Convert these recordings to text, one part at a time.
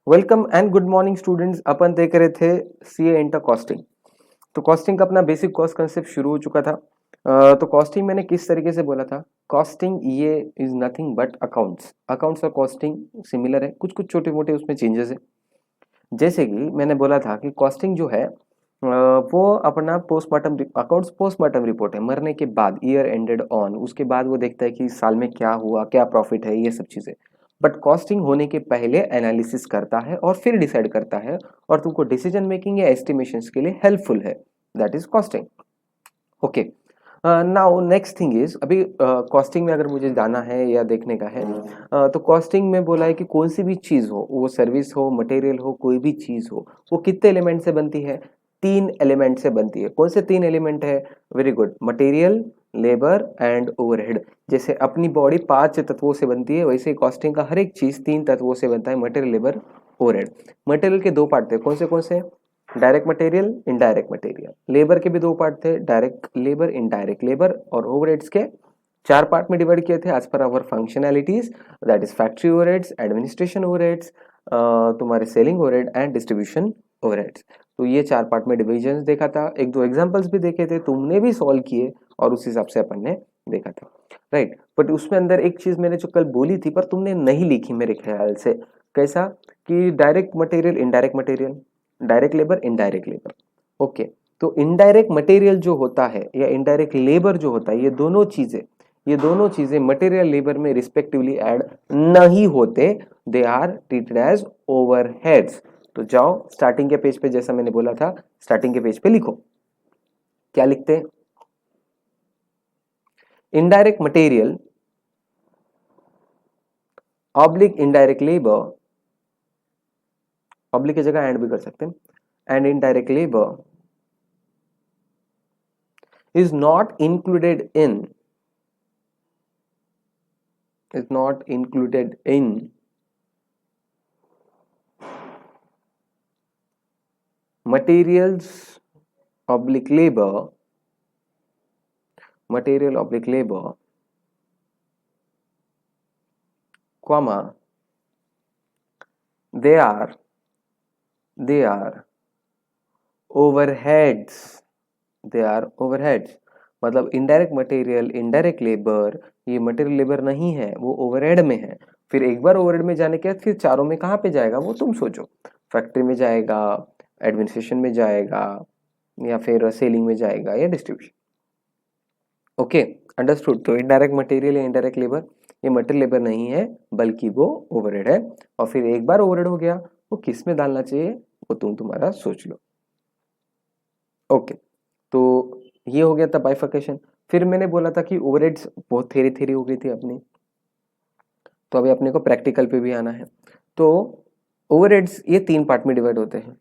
Welcome and good morning students. अपन देख रहे थे सीए इंटर कॉस्टिंग। तो कॉस्टिंग का अपना बेसिक कॉस्ट कंसेप्ट शुरू हो चुका था। तो कॉस्टिंग मैंने किस तरीके से बोला था, कॉस्टिंग ये is nothing but accounts. Accounts और कॉस्टिंग सिमिलर है, कुछ कुछ छोटे मोटे उसमें चेंजेस है। जैसे कि मैंने बोला था कि कॉस्टिंग जो है वो अपना पोस्टमार्टम अकाउंट्स पोस्टमार्टम रिपोर्ट है, मरने के बाद, ईयर एंडेड ऑन, उसके बाद वो देखता है कि साल में क्या हुआ, क्या प्रॉफिट है, ये सब चीजें। बट कॉस्टिंग होने के पहले एनालिसिस करता है और फिर डिसाइड करता है और तुमको डिसीजन मेकिंग या एस्टिमेशंस के लिए हेल्पफुल है। That is costing. Okay, now next thing is, अभी कॉस्टिंग में अगर मुझे जाना है या देखने का है, तो कॉस्टिंग में बोला है कि कौन सी भी चीज हो, वो सर्विस हो, मटेरियल हो, कोई भी चीज हो, वो कितने एलिमेंट से बनती है? 3 एलिमेंट से बनती है। कौन से 3 एलिमेंट है? Very good, material, labour and overhead. जैसे अपनी बॉडी 5 तत्वों से बनती है, वैसे कॉस्टिंग का हर एक चीज 3 तत्वों से बनता है, मटेरियल, लेबर, ओवरहेड। मटेरियल के 2 पार्ट थे, कौन से? Direct material, indirect material. Labour के भी 2 पार्ट थे, डायरेक्ट लेबर, इनडायरेक्ट लेबर। और ओवरहेड्स के 4 पार्ट में डिवाइड किए थे as per our functionalities. That is factory overheads, administration overheads, तुम्हारे selling overhead and distribution overheads. तो ये 4 पार्ट में डिविजन देखा था, एक दो एग्जांपल्स भी देखे थे, तुमने भी सॉल्व किए और उस हिसाब से अपन ने देखा था, राइट। बट उसमें अंदर एक चीज मैंने जो कल बोली थी पर तुमने नहीं लिखी मेरे ख्याल से। कैसा? कि direct material, indirect material, direct labour, indirect labour. Okay, तो इनडायरेक्ट मटेरियल जो होता है या इनडायरेक्ट लेबर जो होता है, ये दोनों चीजें मटेरियल लेबर में रिस्पेक्टिवली ऐड नहीं होते। They are treated as overheads. तो जाओ स्टार्टिंग के पेज पे, जैसा मैंने बोला था, स्टार्टिंग के पेज पे लिखो। क्या लिखते हैं? Indirect material oblique indirect labour, oblique की जगह एंड भी कर सकते हैं, and indirect labour is not included in materials oblique labor, material oblique labor, comma, they are overheads, they are overheads। मतलब इनडायरेक्ट मटेरियल, इनडायरेक्ट लेबर, ये material labour नहीं है, वो ओवरहेड में है। फिर एक बार ओवरहेड में जाने के बाद फिर चारों में कहाँ पे जाएगा वो तुम सोचो। फैक्ट्री में जाएगा, एडमिनिस्ट्रेशन में जाएगा, या फिर सेलिंग में जाएगा, या डिस्ट्रीब्यूशन। Okay, understood. तो इनडायरेक्ट मटेरियल या इनडायरेक्ट लेबर, ये मटेरियल लेबर नहीं है बल्कि वो ओवरहेड है। और फिर एक बार ओवरहेड हो गया, वो किस में डालना चाहिए वो तुम्हारा सोच लो। ओके, तो ये हो गया था बाइफर्केशन। फिर मैंने बोला था कि ओवरहेड्स बहुत थेरी थेरी हो गई थी अपनी, तो अभी अपने को प्रैक्टिकल पे भी आना है। तो ओवरहेड्स ये 3 पार्ट में डिवाइड होते हैं।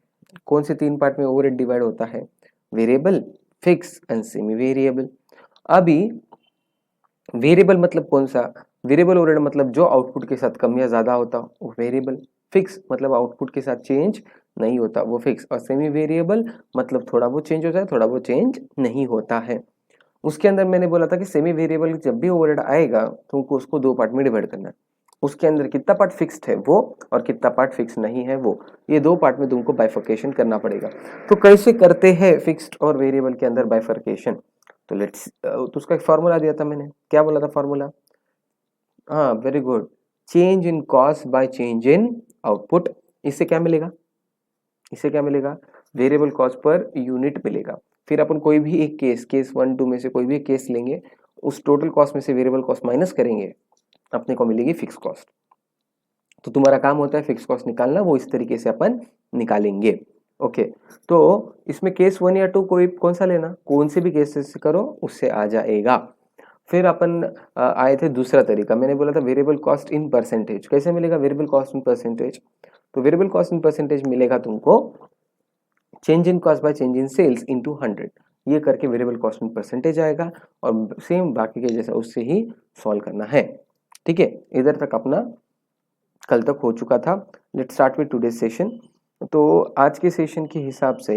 कौन से 3 पार्ट में ओवरहेड डिवाइड होता है? Variable, fix and semi variable. अभी वेरिएबल मतलब कौन सा? वेरिएबल ओवरहेड मतलब जो आउटपुट के साथ कम या ज्यादा होता वो वेरिएबल। फिक्स मतलब आउटपुट के साथ चेंज नहीं होता, वो फिक्स। और सेमी वेरिएबल मतलब थोड़ा बहुत चेंज होता है, थोड़ा बहुत चेंज नहीं होता है। उसके अंदर मैंने बोला था कि सेमी वेरिएबल जब भी ओवरहेड आएगा तुमको उसको 2 पार्ट में डिवाइड करना है। उसके अंदर कितना पार्ट फिक्स्ड है वो, और कितना पार्ट फिक्स नहीं है वो, ये 2 पार्ट में तुमको बाइफर्केशन करना पड़ेगा। तो कैसे करते हैं फिक्स्ड और वेरिएबल के अंदर बाइफर्केशन? तो तो उसका एक फॉर्मूला दिया था मैंने, क्या बोला था फॉर्मूला? हाँ, very good, change in cost by change in output. इससे क्या मिलेगा? इससे क्या मिलेगा? वेरिएबल कॉस्ट पर यूनिट मिलेगा। फिर अपन कोई भी एक केस 1 2 में से कोई भी एक केस लेंगे, उस टोटल कॉस्ट में से वेरिएबल कॉस्ट माइनस करेंगे, अपने को मिलेगी फिक्स कॉस्ट। तो तुम्हारा काम होता है फिक्स कॉस्ट निकालना, वो इस तरीके से अपन निकालेंगे। ओके, तो इसमें केस 1 या 2 कोई कौन सा लेना, कौन से भी केस से करो उससे आ जाएगा। फिर अपन आए थे दूसरा तरीका, मैंने बोला था वेरिएबल कॉस्ट इन परसेंटेज। कैसे मिलेगा वेरिएबल कॉस्ट इन परसेंटेज? तो वेरिएबल कॉस्ट इन परसेंटेज मिलेगा तुमको change in cost by change in sales into 100। ये करके वेरिएबल कॉस्ट इन परसेंटेज आएगा, और सेम बाकी के जैसा उससे ही सॉल्व करना है। ठीक है, इधर तक अपना कल तक हो चुका था। Let's start with today session. तो आज के सेशन के हिसाब से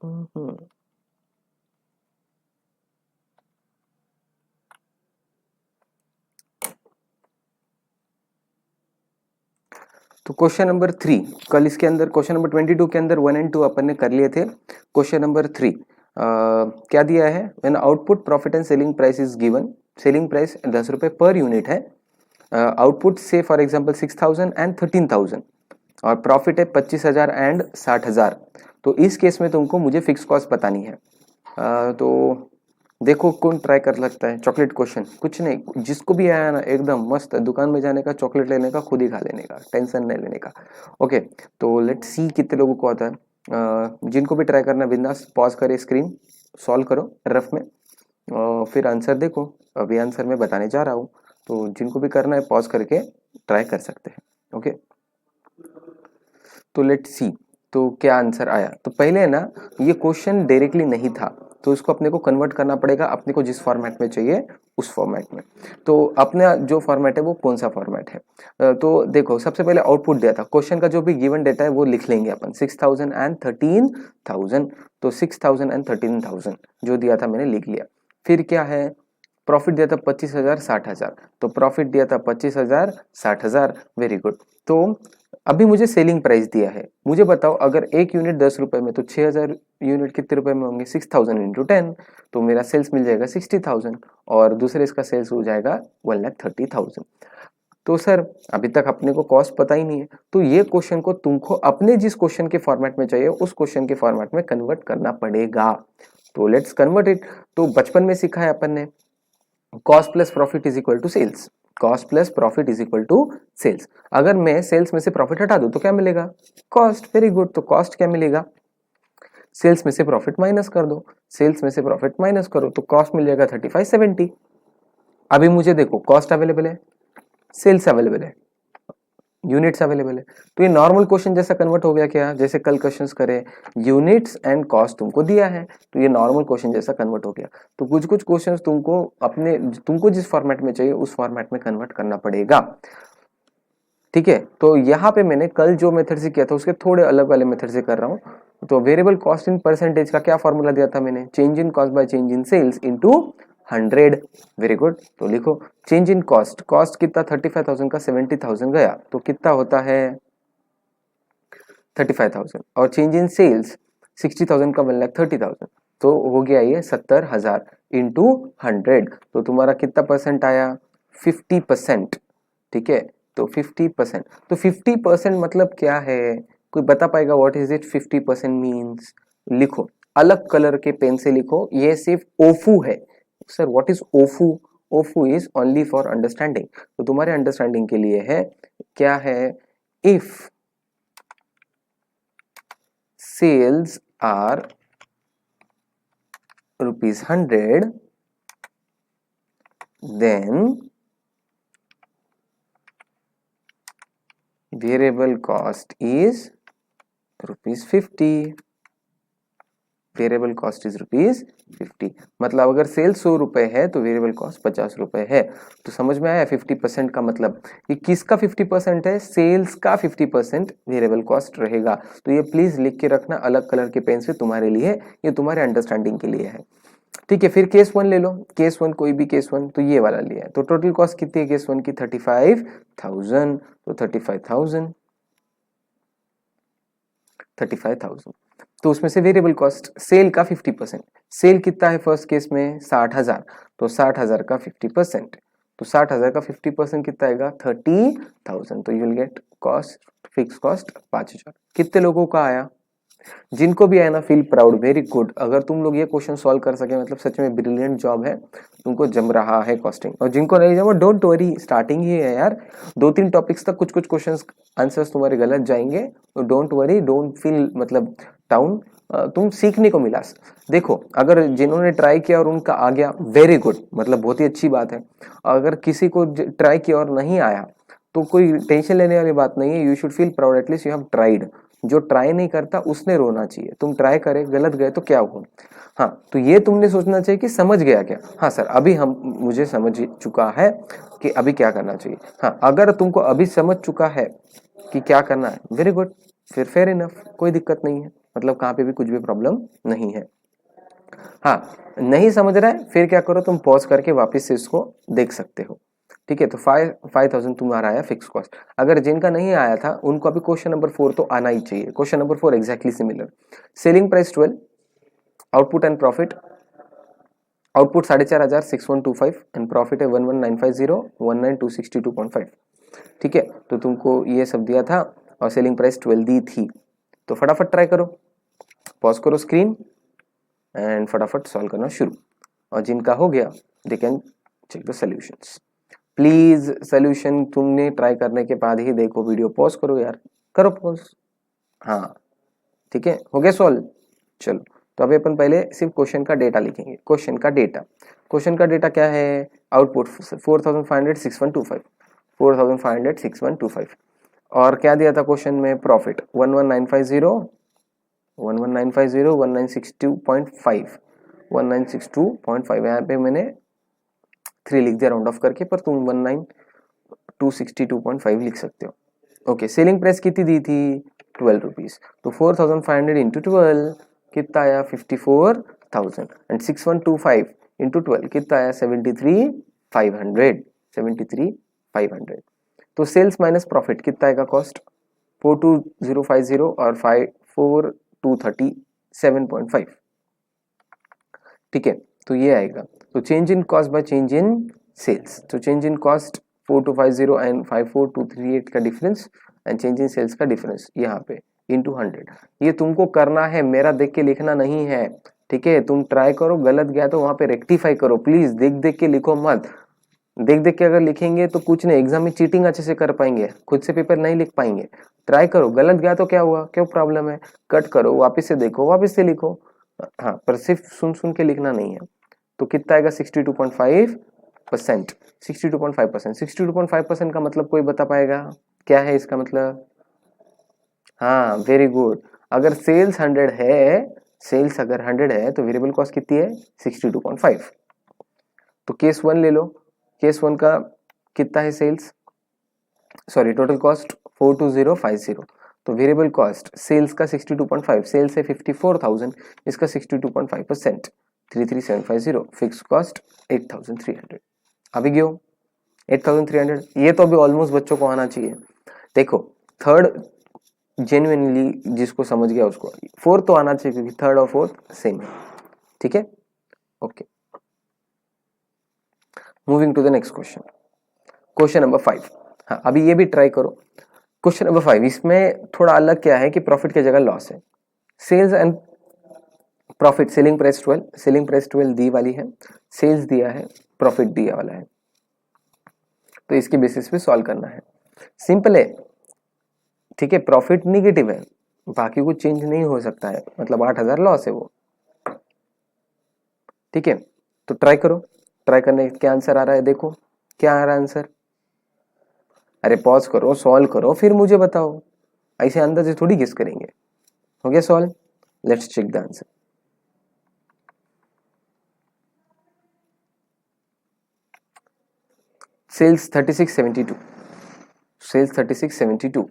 हम्म, तो क्वेश्चन नंबर 3, कल इसके अंदर क्वेश्चन नंबर 22 के अंदर 1 और 2 अपन ने कर लिए थे। क्वेश्चन नंबर 3 क्या दिया है, when output profit and selling price is given, selling price 10 रुपए पर यूनिट है, आउटपुट से फॉर एग्जांपल 6000 एंड 13000 और प्रॉफिट है 25,000 एंड 60,000। तो इस केस में तुमको मुझे फिक्स कॉस्ट बतानी है। तो देखो कौन ट्राई कर लगता है, चॉकलेट क्वेश्चन, कुछ नहीं, जिसको भी आया ना एकदम मस्त दुकान में जाने का, चॉकलेट लेने का, खुद ही खा लेने का, टेंशन नहीं लेने का। ओके, तो लेट्स सी कितने लोगों को आता है। जिनको भी ट्राई करना बिंदास पॉज करे, स्क्रीन सॉल्व करो रफ में, फिर आंसर देखो। अभी आंसर मैं बताने जा रहा हूँ, तो जिनको भी करना है पॉज करके ट्राई कर सकते हैं। ओके, तो लेट्स सी तो क्या आंसर आया। तो पहले है ना, ये क्वेश्चन डायरेक्टली नहीं था, तो इसको अपने को कन्वर्ट करना पड़ेगा अपने को जिस फॉर्मेट में चाहिए उस फॉर्मेट में। तो अपना जो फॉर्मेट है वो कौन सा फॉर्मेट है, तो देखो सबसे पहले आउटपुट दिया था, क्वेश्चन का जो भी गिवन डेटा है वो लिख लेंगे अपन, 6000 एंड 13,000। तो 6000 एंड 13,000 जो दिया था मैंने लिख लिया। फिर क्या है, प्रॉफिट दिया था 25,000 60,000, तो प्रॉफिट दिया था 25,000 60,000, वेरी गुड। तो अभी मुझे सेलिंग प्राइस दिया है, मुझे बताओ अगर एक यूनिट 10 रुपए में, तो 6,000 यूनिट कितने रुपए में होंगे, 6,000 इंटू 10, तो मेरा सेल्स मिल जाएगा 60,000 और दूसरे इसका सेल्स हो जाएगा 1,30,000। तो सर अभी तक अपने को कॉस्ट पता ही नहीं है, तो ये क्वेश्चन को तुमको अपने जिस क्वेश्चन के फॉर्मेट में चाहिए उस क्वेश्चन के फॉर्मेट में कन्वर्ट करना पड़ेगा। तो लेट्स कन्वर्ट इट। तो बचपन में सीखा है अपन ने, cost plus profit is equal to sales, cost plus profit is equal to sales. अगर मैं सेल्स में से प्रॉफिट हटा दूं तो क्या मिलेगा, कॉस्ट, वेरी गुड। तो कॉस्ट क्या मिलेगा, सेल्स में से प्रॉफिट माइनस कर दो, सेल्स में से प्रॉफिट माइनस करो तो कॉस्ट मिल जाएगा 3570। अभी मुझे देखो कॉस्ट अवेलेबल है, सेल्स अवेलेबल है, यूनिट्स अवेलेबल है, तो ये नॉर्मल क्वेश्चन जैसा कन्वर्ट हो गया क्या, जैसे कल क्वेश्चंस करे यूनिट्स एंड कॉस्ट तुमको दिया है, तो ये नॉर्मल क्वेश्चन जैसा कन्वर्ट हो गया। तो कुछ कुछ क्वेश्चंस तुमको अपने, तुमको जिस फॉर्मेट में चाहिए उस फॉर्मेट में कन्वर्ट करना पड़ेगा, ठीक है। तो यहाँ पे मैंने कल जो मेथड से किया था उसके थोड़े अलग वाले मेथड से कर रहा हूँ। तो वेरिएबल कॉस्ट इन परसेंटेज का क्या फॉर्मूला दिया था मैंने, change in cost by change in sales into 100, very good. तो लिखो चेंज इन कॉस्ट, कॉस्ट कितना 35,000 का 70,000 गया, तो कितना होता है 35,000, और चेंज इन सेल्स 60,000 का 1,30,000, तो हो गया ये 70,000 इंटू 100, तो तुम्हारा कितना परसेंट आया 50%, ठीक है। तो 50%, तो 50% मतलब क्या है, कोई बता पाएगा व्हाट इज इट 50% मींस, लिखो अलग कलर के पेन से लिखो, ये सिर्फ ओफू है। सर व्हाट इज ओफू, ओफू इज ओनली फॉर अंडरस्टैंडिंग, तो तुम्हारे अंडरस्टैंडिंग के लिए है, क्या है, if sales are ₹100 then variable cost is ₹50, variable cost is ₹50। मतलब अगर सेल्स 100 रुपए है तो वेरिएबल कॉस्ट 50 रुपए है। तो समझ में आया 50% का मतलब, ये किसका 50% है, सेल्स का 50% वेरिएबल कॉस्ट रहेगा। तो ये प्लीज लिख के रखना अलग कलर के पेन से तुम्हारे लिए, ये तुम्हारे अंडरस्टैंडिंग के लिए है, ठीक है। फिर केस 1 ले लो, केस 1 कोई भी केस 1, तो ये वाला लिया है। तो टोटल कॉस्ट कितनी है केस 1 की 35,000, तो 35,000, तो उसमें से वेरिएबल कॉस्ट सेल का 50%, सेल कितना है फर्स्ट केस में 60,000, तो 60,000 का 50%, तो 60,000 का 50% कितना आएगा 30,000, तो you will gate cost, fix cost 5,000। कितने लोगों का आया, जिनको भी आया ना फील प्राउड, वेरी गुड। अगर तुम लोग ये क्वेश्चन सॉल्व कर सके मतलब सच में ब्रिलियंट जॉब है, तुमको जम रहा है कॉस्टिंग। और जिनको नहीं जमा डोंट वरी, स्टार्टिंग ही है यार, 2-3 टॉपिक्स तक कुछ कुछ क्वेश्चंस आंसर्स तुम्हारे गलत जाएंगे, तो डोंट वरी, डोंट फील मतलब डाउन, तुम सीखने को मिला। देखो अगर जिन्होंने ट्राई किया और उनका आ गया वेरी गुड, मतलब बहुत ही अच्छी बात है। अगर किसी को ट्राई किया और नहीं आया तो कोई टेंशन लेने वाली बात नहीं है, you should feel proud, at least you have tried. जो ट्राई नहीं करता उसने रोना चाहिए, तुम ट्राई करे गलत गए तो क्या हुआ। हाँ, तो ये तुमने सोचना चाहिए कि समझ गया क्या, हाँ सर अभी हम मुझे समझ चुका है कि अभी क्या करना चाहिए। हाँ, अगर तुमको अभी समझ चुका है कि क्या करना है, वेरी गुड, फिर फेयर इनफ, कोई दिक्कत नहीं है, मतलब कहाँ पे भी कुछ भी प्रॉब्लम नहीं है। हाँ, नहीं समझ रहा है फिर क्या करो, तुम पॉज करके वापस से इसको देख सकते हो, ठीक है, तो 5000 तुम्हारा आया फिक्स कॉस्ट। अगर जिनका नहीं आया था उनको अभी क्वेश्चन नंबर 4 तो आना ही चाहिए। Question number 4 exactly similar. Selling price 12, output and profit. Output 4500 6125 and profit है 11950 19262.5। ठीक है, तो तुमको ये सब दिया था और सेलिंग प्राइस 12 दी थी। तो फटाफट ट्राई करो, पॉज करो स्क्रीन एंड फटाफट सॉल्व करना शुरू। और जिनका हो गया they can check the solutions. Please solution तुमने ट्राई करने के बाद ही देखो, वीडियो पॉज करो यार, करो पॉज। हाँ ठीक है, हो गया सॉल्व। चलो, तो अभी अपन पहले सिर्फ क्वेश्चन का डेटा लिखेंगे। क्वेश्चन का डेटा क्या है? आउटपुट 4500 6125 4500 6125 और क्या दिया था क्वेश्चन में? प्रॉफिट 11950 11950 1962.5 1962.5। यहाँ पे मैंने 3 लिख दिया राउंड ऑफ करके, पर तुम 19262.5 लिख सकते हो। ओके, सेलिंग प्राइस कितनी दी थी? 12 रुपीज। तो 4500 इंटू 12 कितना आया? 54,000 एंड 6125 इंटू 12 कितना आया? 73,500 73,500। तो सेल्स माइनस प्रॉफिट कितना आएगा? कॉस्ट 42050 और 54237.5। ठीक है, तो ये आएगा। तो change in cost by change in sales. तो चेंज इन कॉस्ट 4250 एंड 54238 का difference and change in sales का डिफरेंस यहाँ पे इंटू 100। ये तुमको करना है, मेरा देख के लिखना नहीं है। ठीक है, तुम ट्राई करो, गलत गया तो वहां पे रेक्टिफाई करो। प्लीज देख देख के लिखो मत। देख देख के अगर लिखेंगे तो कुछ नहीं, एग्जाम में चीटिंग अच्छे से कर पाएंगे, खुद से पेपर नहीं लिख पाएंगे। ट्राई करो, गलत गया तो क्या हुआ, क्यों प्रॉब्लम है? कट करो, वापस से देखो, वापस से लिखो। हाँ, पर सिर्फ सुन सुन के लिखना नहीं है। तो कितना आएगा? 62.5%। 62.5%। 62.5% का मतलब कोई बता पाएगा क्या है इसका मतलब? हाँ, वेरी गुड। अगर सेल्स 100 है, सेल्स अगर 100 है तो वेरिएबल कॉस्ट कितनी है? 62.5। तो केस 1 ले लो। केस 1 का कितना है सेल्स? Sorry, total cost 42050। तो वेरिएबल कॉस्ट सेल्स का 62.5, सेल्स है 54,000, इसका 62.5% 33750। Fix cost 8300। अभी गयो 8300। ये तो अभी ऑलमोस्ट बच्चों को आना चाहिए। देखो, थर्ड जेन्युइनली जिसको समझ गया उसको, फोर्थ तो आना चाहिए क्योंकि थर्ड और फोर्थ सेम है। ठीक है, okay. Moving to the next question, question number 5। हाँ, अभी ये भी ट्राई करो। क्वेश्चन नंबर 5, इसमें थोड़ा अलग क्या है कि प्रॉफिट की जगह लॉस है। Sales and profit, selling price 12 दी वाली है, सेल्स दिया है, प्रॉफिट दिया वाला है। तो इसके बेसिस पे सॉल्व करना है। सिंपल है। ठीक है, प्रॉफिट निगेटिव है, बाकी कुछ चेंज नहीं हो सकता है, मतलब 8000 लॉस है वो। ठीक है, तो ट्राई करो। ट्राई करने क्या आंसर आ रहा है, देखो क्या आ रहा है आंसर। अरे पॉज करो, सॉल्व करो, फिर मुझे बताओ। ऐसे अंदाजे थोड़ी गेस करेंगे। हो गया solve? Let's check the answer. Sales 3672, sales 3672,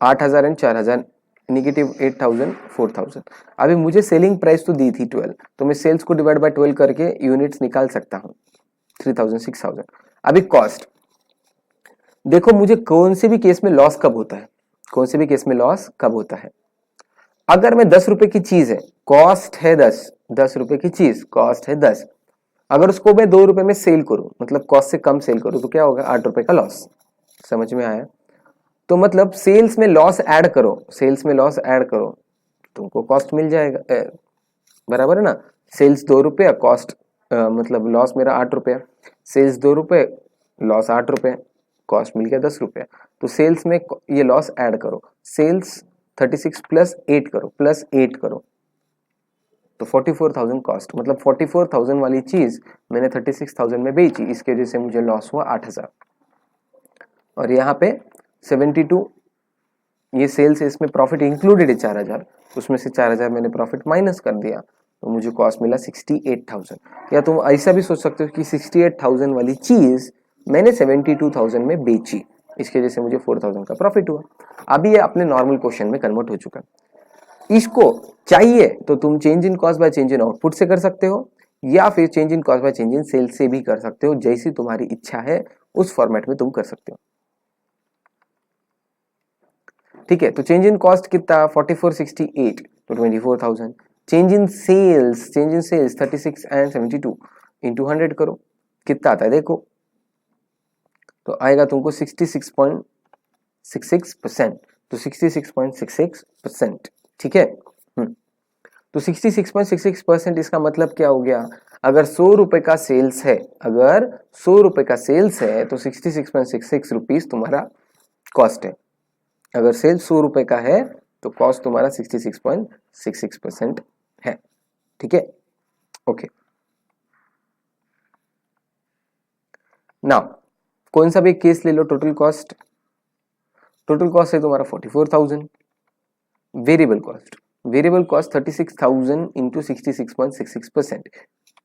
8000 and 4000, negative 8000 4000। अभी मुझे सेलिंग प्राइस तो दी थी 12, तो मैं सेल्स को डिवाइड बाय 12 करके यूनिट्स निकाल सकता हूँ 3000 6000। अभी कॉस्ट देखो, मुझे कौन से भी केस में लॉस कब होता है, कौन से भी केस में लॉस कब होता है। अगर मैं 10 रुपए की चीज है, कॉस्ट है 10 रुपए की चीज कॉस्ट है 10, अगर उसको मैं 2 रुपए में सेल करूं, मतलब कॉस्ट से कम सेल करूं, तो क्या होगा? 8 रुपए का लॉस। समझ में आया? तो मतलब सेल्स में लॉस ऐड करो, सेल्स में लॉस ऐड करो, तुमको कॉस्ट मिल जाएगा। बराबर है ना? सेल्स 2 रुपया, कॉस्ट मतलब लॉस मेरा 8 रुपया। सेल्स 2 रुपए, लॉस 8 रुपए, कॉस्ट मिल गया 10 रुपया। तो सेल्स में ये लॉस ऐड करो, सेल्स 36 प्लस 8 करो, प्लस 8 करो, तो 44,000 कॉस्ट, मतलब 44,000 वाली चीज मैंने 36,000 में बेची, इसके वजह से मुझे लॉस हुआ 8,000। और यहाँ पे 72 ये सेल्स है, इसमें प्रॉफिट इंक्लूडेड है 4,000, उसमें से 4,000 मैंने प्रॉफिट माइनस कर दिया, तो मुझे कॉस्ट मिला 68,000। या तुम ऐसा भी सोच सकते हो कि 68,000 वाली चीज मैंने 72,000 में बेची, इसकी वजह से मुझे 4,000 का प्रॉफिट हुआ। अभी ये अपने नॉर्मल क्वेश्चन में कन्वर्ट हो चुका है। इसको चाहिए तो तुम change in cost by change in output से कर सकते हो, या फिर change in cost by change in sales से भी कर सकते हो, जैसी तुम्हारी इच्छा है उस फॉर्मेट में तुम कर सकते हो। ठीक है, तो चेंज इन कॉस्ट कितना 4468 तो 24,000। Change in sales 36 and 72 into 100 करो, कितना आता है देखो, तो आएगा तुमको 66.66%, तो 66.66%। ठीक है, तो 66.66% इसका मतलब क्या हो गया, अगर 100 रुपए का सेल्स है, अगर 100 रुपए का सेल्स है तो 66.66 रुपीज तुम्हारा कॉस्ट है। अगर सेल्स 100 रुपए का है तो कॉस्ट तुम्हारा 66.66% है। ठीक है, ओके। नाउ कौन सा भी केस ले लो, टोटल कॉस्ट है तुम्हारा 44,000। वेरिएबल कॉस्ट 36,000 इंटू 66.66%,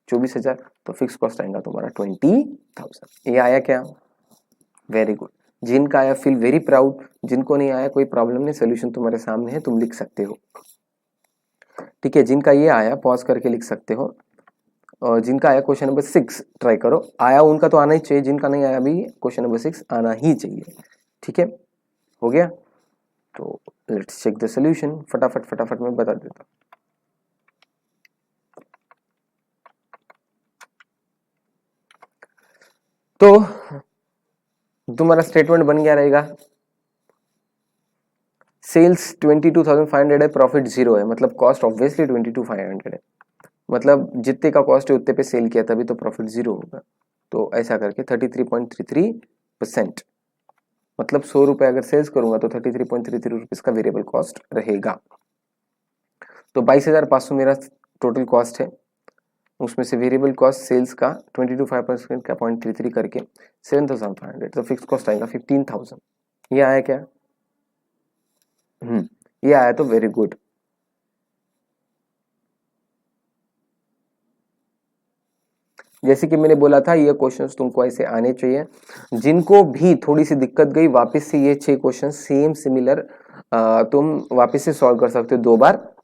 24,000, तो फिक्स कॉस्ट आएगा तुम्हारा 20,000। ये आया क्या, वेरी गुड। जिनका आया फील वेरी प्राउड, जिनको नहीं आया कोई प्रॉब्लम नहीं, सोल्यूशन तुम्हारे सामने है, तुम लिख सकते हो। ठीक है, जिनका ये आया पॉज करके लिख सकते हो, और जिनका आया क्वेश्चन नंबर 6 ट्राई करो, आया उनका तो आना ही चाहिए, जिनका नहीं आया भी क्वेश्चन नंबर 6 आना ही चाहिए। ठीक है, हो गया, तो लेट्स चेक द सोल्यूशन, फटाफट मैं बता देता हूँ। तो तुम्हारा स्टेटमेंट बन गया रहेगा, सेल्स 22,500 है, प्रॉफिट 0 है, मतलब कॉस्ट ऑब्वियसली 22,500 है, मतलब जितने का कॉस्ट है उतने पे सेल किया तभी तो प्रॉफिट 0 होगा। तो ऐसा करके 33.33%, मतलब 100 रुपए अगर सेल्स करूंगा तो 33.33 रुपीज का वेरिएबल कॉस्ट रहेगा। तो 22,500 मेरा टोटल कॉस्ट है, उसमें से वेरिएबल कॉस्ट सेल्स का 22.5% का 0.33 करके 7,500, तो फिक्स कॉस्ट आएगा 15,000। ये आया क्या, ये आया तो वेरी गुड। जैसे कि मैंने बोला था ये क्वेश्चंस तुमको ऐसे आने चाहिए। जिनको भी थोड़ी सी दिक्कत गई, वापस से ये 6 क्वेश्चन सेम सिमिलर तुम वापस से सॉल्व कर सकते हो 2 बार।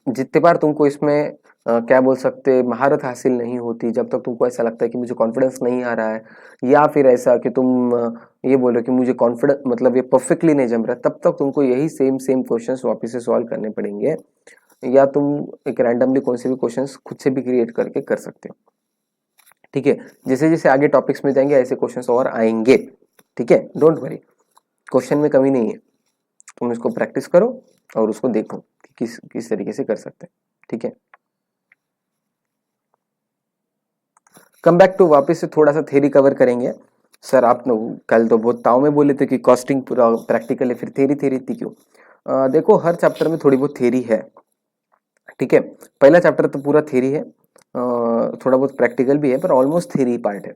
जितने बार तुमको इसमें क्या बोल सकते महारत हासिल नहीं होती, जब तक तुमको ऐसा लगता है कि मुझे कॉन्फिडेंस नहीं आ रहा है, या फिर ऐसा कि तुम ये बोल रहे हो कि मुझे कॉन्फिडेंस मतलब ये परफेक्टली नहीं जम रहा, तब तक तुमको यही सेम क्वेश्चंस वापस से सॉल्व करने पड़ेंगे, या तुम एक रैंडमली कौन से भी क्वेश्चंस खुद से भी क्रिएट करके कर सकते हो। ठीक है, जैसे जैसे आगे टॉपिक्स में जाएंगे ऐसे क्वेश्चंस और आएंगे। ठीक है, डोंट वरी, क्वेश्चन में कमी नहीं है, तुम इसको प्रैक्टिस करो और उसको देखो कि किस तरीके से कर सकते हैं। ठीक है, कम बैक टू वापस से थोड़ा सा थ्योरी कवर करेंगे। सर आप कल तो बहुत ताव में बोले थे कि कॉस्टिंग पूरा प्रैक्टिकल है, फिर थ्योरी इतनी क्यों? देखो हर चैप्टर में थोड़ी बहुत थ्योरी है। ठीक है, पहला चैप्टर तो पूरा थ्योरी है, थोड़ा बहुत प्रैक्टिकल भी है, पर ऑलमोस्ट थ्योरी पार्ट है।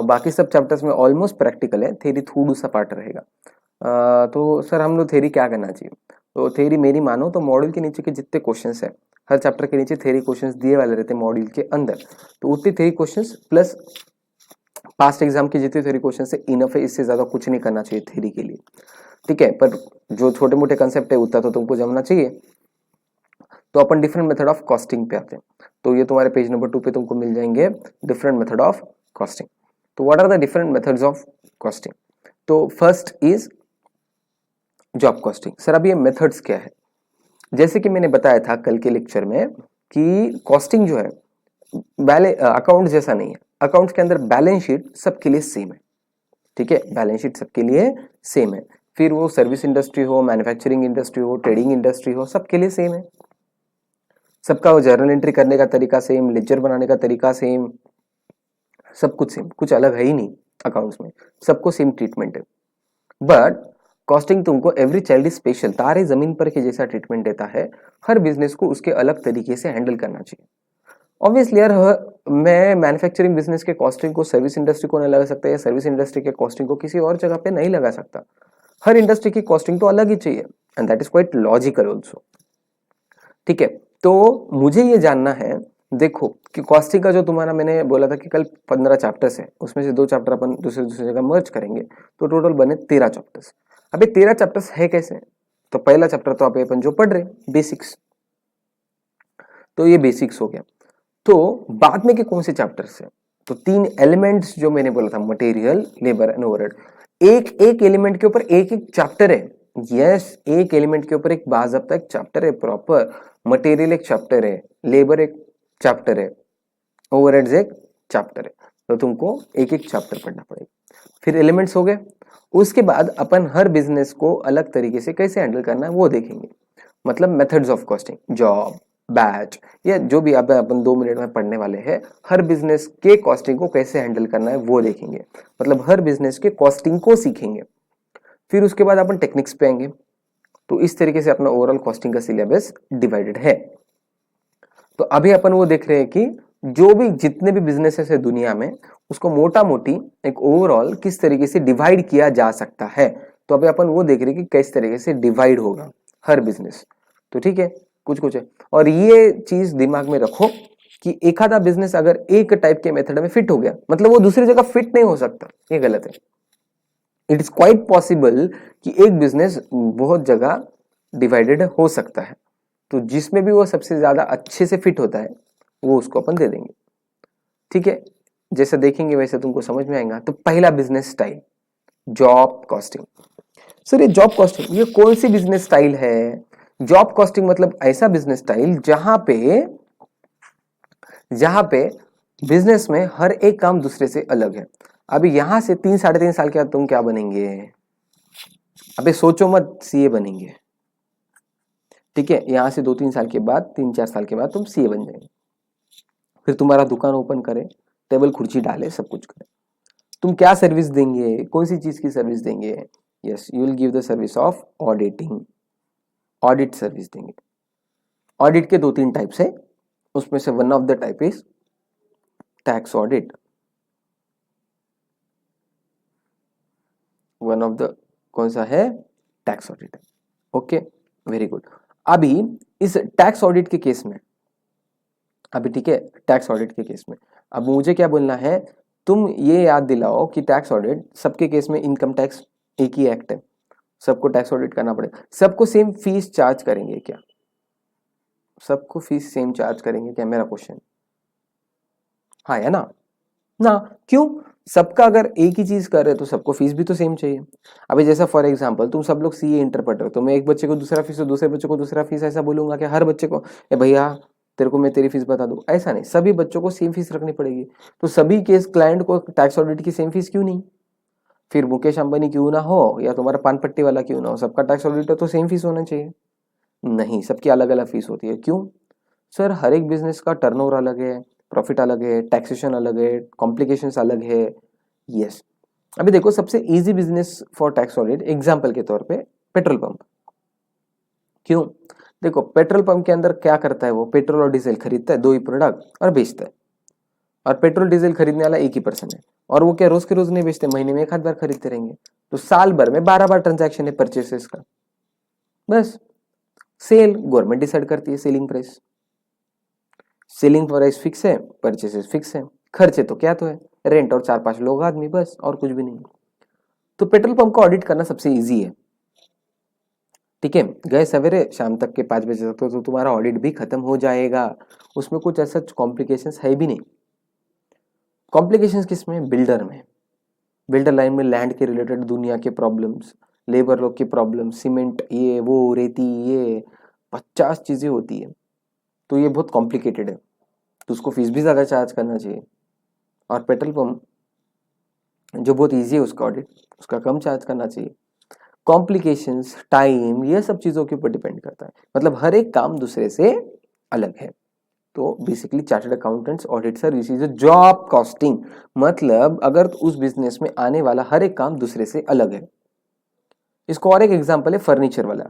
बाकी सब चैप्टर्स में ऑलमोस्ट प्रैक्टिकल है, थ्योरी थोड़ा सा पार्ट रहेगा। तो सर हम लोग थ्योरी क्या करना चाहिए? तो थ्योरी मेरी मानो तो मॉड्यूल के नीचे के जितने क्वेश्चंस है, हर चैप्टर के नीचे थ्योरी क्वेश्चंस दिए वाले रहते हैं मॉड्यूल के अंदर, तो उतने theory questions plus past exam के जितने थ्योरी क्वेश्चंस है इनफ है, इससे ज्यादा कुछ नहीं करना चाहिए थ्योरी के लिए। ठीक है, पर जो छोटे मोटे कंसेप्ट है उतना तो तुमको जमना चाहिए। तो अपन डिफरेंट मेथड ऑफ कॉस्टिंग पे आते हैं, तो ये तुम्हारे पेज नंबर 2 पे तुमको मिल जाएंगे डिफरेंट मेथड ऑफ कॉस्टिंग। तो what are the different methods of costing? तो first is job costing. Sir अब ये मेथड्स क्या है? जैसे कि मैंने बताया था कल के लेक्चर में कि कॉस्टिंग जो है अकाउंट जैसा नहीं है, अकाउंट्स के अंदर बैलेंस शीट सबके लिए सेम है। ठीक है, बैलेंस शीट सबके लिए सेम है, फिर वो सर्विस इंडस्ट्री हो, मैन्युफैक्चरिंग इंडस्ट्री हो, ट्रेडिंग इंडस्ट्री हो, सबके लिए सेम है। सबका वो जर्नल एंट्री करने का तरीका सेम, लेजर बनाने का तरीका सेम, सब कुछ सेम, कुछ अलग है ही नहीं अकाउंट्स में, सबको सेम ट्रीटमेंट है। बट कॉस्टिंग तुमको एवरी चाइल्ड इज स्पेशल, तारे जमीन पर के जैसा ट्रीटमेंट देता है। हर बिजनेस को उसके अलग तरीके से हैंडल करना चाहिए। ऑब्वियसली यार, मैं मैन्युफैक्चरिंग बिजनेस के कॉस्टिंग को सर्विस इंडस्ट्री को नहीं लगा सकता, या सर्विस इंडस्ट्री के कॉस्टिंग को किसी और जगह पे नहीं लगा सकता। हर इंडस्ट्री की कॉस्टिंग तो अलग ही चाहिए, and that is quite logical also. ठीक है, तो मुझे ये जानना है, देखो कि कॉस्टिंग का जो तुम्हारा मैंने बोला था कि कल 15 चैप्टर्स है, उसमें से 2 चैप्टर अपन दूसरे जगह मर्ज करेंगे, तो टोटल बने 13 चैप्टर्स। अबे 13 चैप्टर्स है कैसे? तो पहला चैप्टर तो अपन जो पढ़ रहे बेसिक्स, तो ये बेसिक्स हो गया। तो बाद में के कौन से चैप्टर्स है? तो 3 एलिमेंट्स जो मैंने बोला था, मटेरियल, लेबर एंड ओवरहेड, एक एक एलिमेंट के ऊपर एक एक चैप्टर है। यस, एक एलिमेंट के ऊपर एक बाज़ाब्ता एक चैप्टर है प्रॉपर। मटेरियल एक चैप्टर है, लेबर एक चैप्टर है, ओवरहेड्स एक चैप्टर है। तो तुमको एक एक चैप्टर पढ़ना पड़ेगा। फिर एलिमेंट्स हो गए, उसके बाद अपन हर बिजनेस को अलग तरीके से कैसे हैंडल करना है वो देखेंगे। मतलब methods of costing, job, batch, या जो भी अपन 2 मिनट में पढ़ने वाले हैं, हर बिजनेस के कॉस्टिंग को कैसे हैंडल करना है वो देखेंगे। मतलब हर बिजनेस के कॉस्टिंग को सीखेंगे। फिर उसके बाद अपन टेक्निक्स पे आएंगे। तो इस तरीके से अपना ओवरऑल कॉस्टिंग का सिलेबस डिवाइडेड है। तो अभी अपन वो देख रहे हैं कि जो भी जितने भी बिजनेसेस है दुनिया में, उसको मोटा मोटी एक ओवरऑल किस तरीके से डिवाइड किया जा सकता है। तो अभी अपन वो देख रहे हैं कि किस तरीके से डिवाइड होगा हर बिजनेस। तो ठीक है, कुछ कुछ है। और ये चीज दिमाग में रखो कि एक आधा बिजनेस अगर एक टाइप के मेथड में फिट हो गया, मतलब वो दूसरी जगह फिट नहीं हो सकता, ये गलत है। इट इज क्वाइट पॉसिबल कि एक बिजनेस बहुत जगह डिवाइडेड हो सकता है। तो जिसमें भी वो सबसे ज्यादा अच्छे से फिट होता है वो उसको अपन दे देंगे। ठीक है, जैसे देखेंगे वैसे तुमको समझ में आएगा। तो पहला business style, job costing. Sir ये जॉब कॉस्टिंग ये कौन सी बिजनेस स्टाइल है? जॉब कॉस्टिंग मतलब ऐसा बिजनेस स्टाइल जहां पे बिजनेस में हर एक काम दूसरे से अलग है। अभी यहां से 3-3.5 साल के बाद तुम क्या बनेंगे? अबे सोचो मत, सीए बनेंगे। ठीक है, यहां से 2-3 साल के बाद, 3-4 साल के बाद तुम सीए बन जाएंगे। फिर तुम्हारा दुकान ओपन करे, टेबल कुर्सी डाले, सब कुछ करे। तुम क्या सर्विस देंगे? कौन सी चीज की सर्विस देंगे? Yes, you will give the service of auditing, audit service देंगे। ऑडिट के 2-3 टाइप्स है, उसमें से one of the type is tax audit. One of the कौन सा है? Tax audit. Okay, very good. अभी इस टैक्स ऑडिट के केस में, अभी ठीक है, टैक्स ऑडिट के केस में अब मुझे क्या बोलना है, तुम ये याद दिलाओ कि टैक्स ऑडिट सबके केस में इनकम टैक्स एक ही एक्ट है, सबको टैक्स ऑडिट करना पड़ेगा। सबको सेम फीस चार्ज करेंगे क्या? सबको फीस सेम चार्ज करेंगे क्या, मेरा क्वेश्चन। हाँ या ना? ना, क्यों? सबका अगर एक ही चीज कर रहे हो तो सबको फीस भी तो सेम चाहिए। अभी जैसा फॉर एग्जांपल तुम सब लोग सीए इंटर पढ़ रहे हो, तो मैं एक बच्चे को दूसरा फीस और दूसरे बच्चे को दूसरा फीस ऐसा बोलूंगा कि हर बच्चे को ए भैया तेरे को मैं तेरी फीस बता दूं? ऐसा नहीं, सभी बच्चों को सेम फीस रखनी पड़ेगी। तो सभी केस क्लाइंट को टैक्स ऑडिट की सेम फीस क्यों नहीं? फिर मुकेश अंबानी क्यों ना हो या तुम्हारा पान पट्टी वाला क्यों ना हो, सबका टैक्स ऑडिटर तो सेम फीस होना चाहिए। नहीं, सबकी अलग अलग फीस होती है। क्यों? सर हर एक बिजनेस का टर्नओवर अलग है, प्रॉफिट अलग है, टैक्सेशन अलग है, कॉम्प्लिकेशंस अलग है। यस, अभी देखो सबसे easy business for tax audit example के तौर पे पेट्रोल पंप। क्यों? देखो पेट्रोल पंप के अंदर क्या करता है, वो पेट्रोल और डीजल खरीदता है, दो ही प्रोडक्ट, और बेचता है। और पेट्रोल डीजल खरीदने वाला एक ही पर्सन है, और वो क्या रोज के रोज नहीं बेचते, महीने में एक आध बार खरीदते रहेंगे। तो साल भर में 12 बार ट्रांजैक्शन है परचेसेस का। बस सेल गवर्नमेंट डिसाइड करती है, selling price. Selling price fix है, परचेसेस फिक्स है, खर्चे तो क्या तो है, रेंट और 4-5 लोग आदमी, बस और कुछ भी नहीं। तो पेट्रोल पंप को ऑडिट करना सबसे इजी है। ठीक है, गए सवेरे शाम तक के 5 बजे तक तो तुम्हारा ऑडिट भी खत्म हो जाएगा। उसमें कुछ ऐसा कॉम्प्लिकेशंस है भी नहीं। कॉम्प्लिकेशंस किसमें? बिल्डर में। बिल्डर लाइन में लैंड के रिलेटेड दुनिया के प्रॉब्लम्स, लेबर लोग की प्रॉब्लम, सीमेंट ये वो, रेती ये 50 चीजें होती है। तो ये बहुत कॉम्प्लिकेटेड है, तो उसको फीस भी ज्यादा चार्ज करना चाहिए। और पेट्रोल पंप जो बहुत इजी है उसका ऑडिट, उसका कम चार्ज करना चाहिए। कॉम्प्लिकेशंस, टाइम, ये सब चीजों के ऊपर डिपेंड करता है। मतलब हर एक काम दूसरे से अलग है। तो basically chartered accountants audit service is job costing. मतलब अगर उस बिजनेस में आने वाला हर एक काम दूसरे से अलग है। इसको और एक एग्जांपल है फर्नीचर वाला।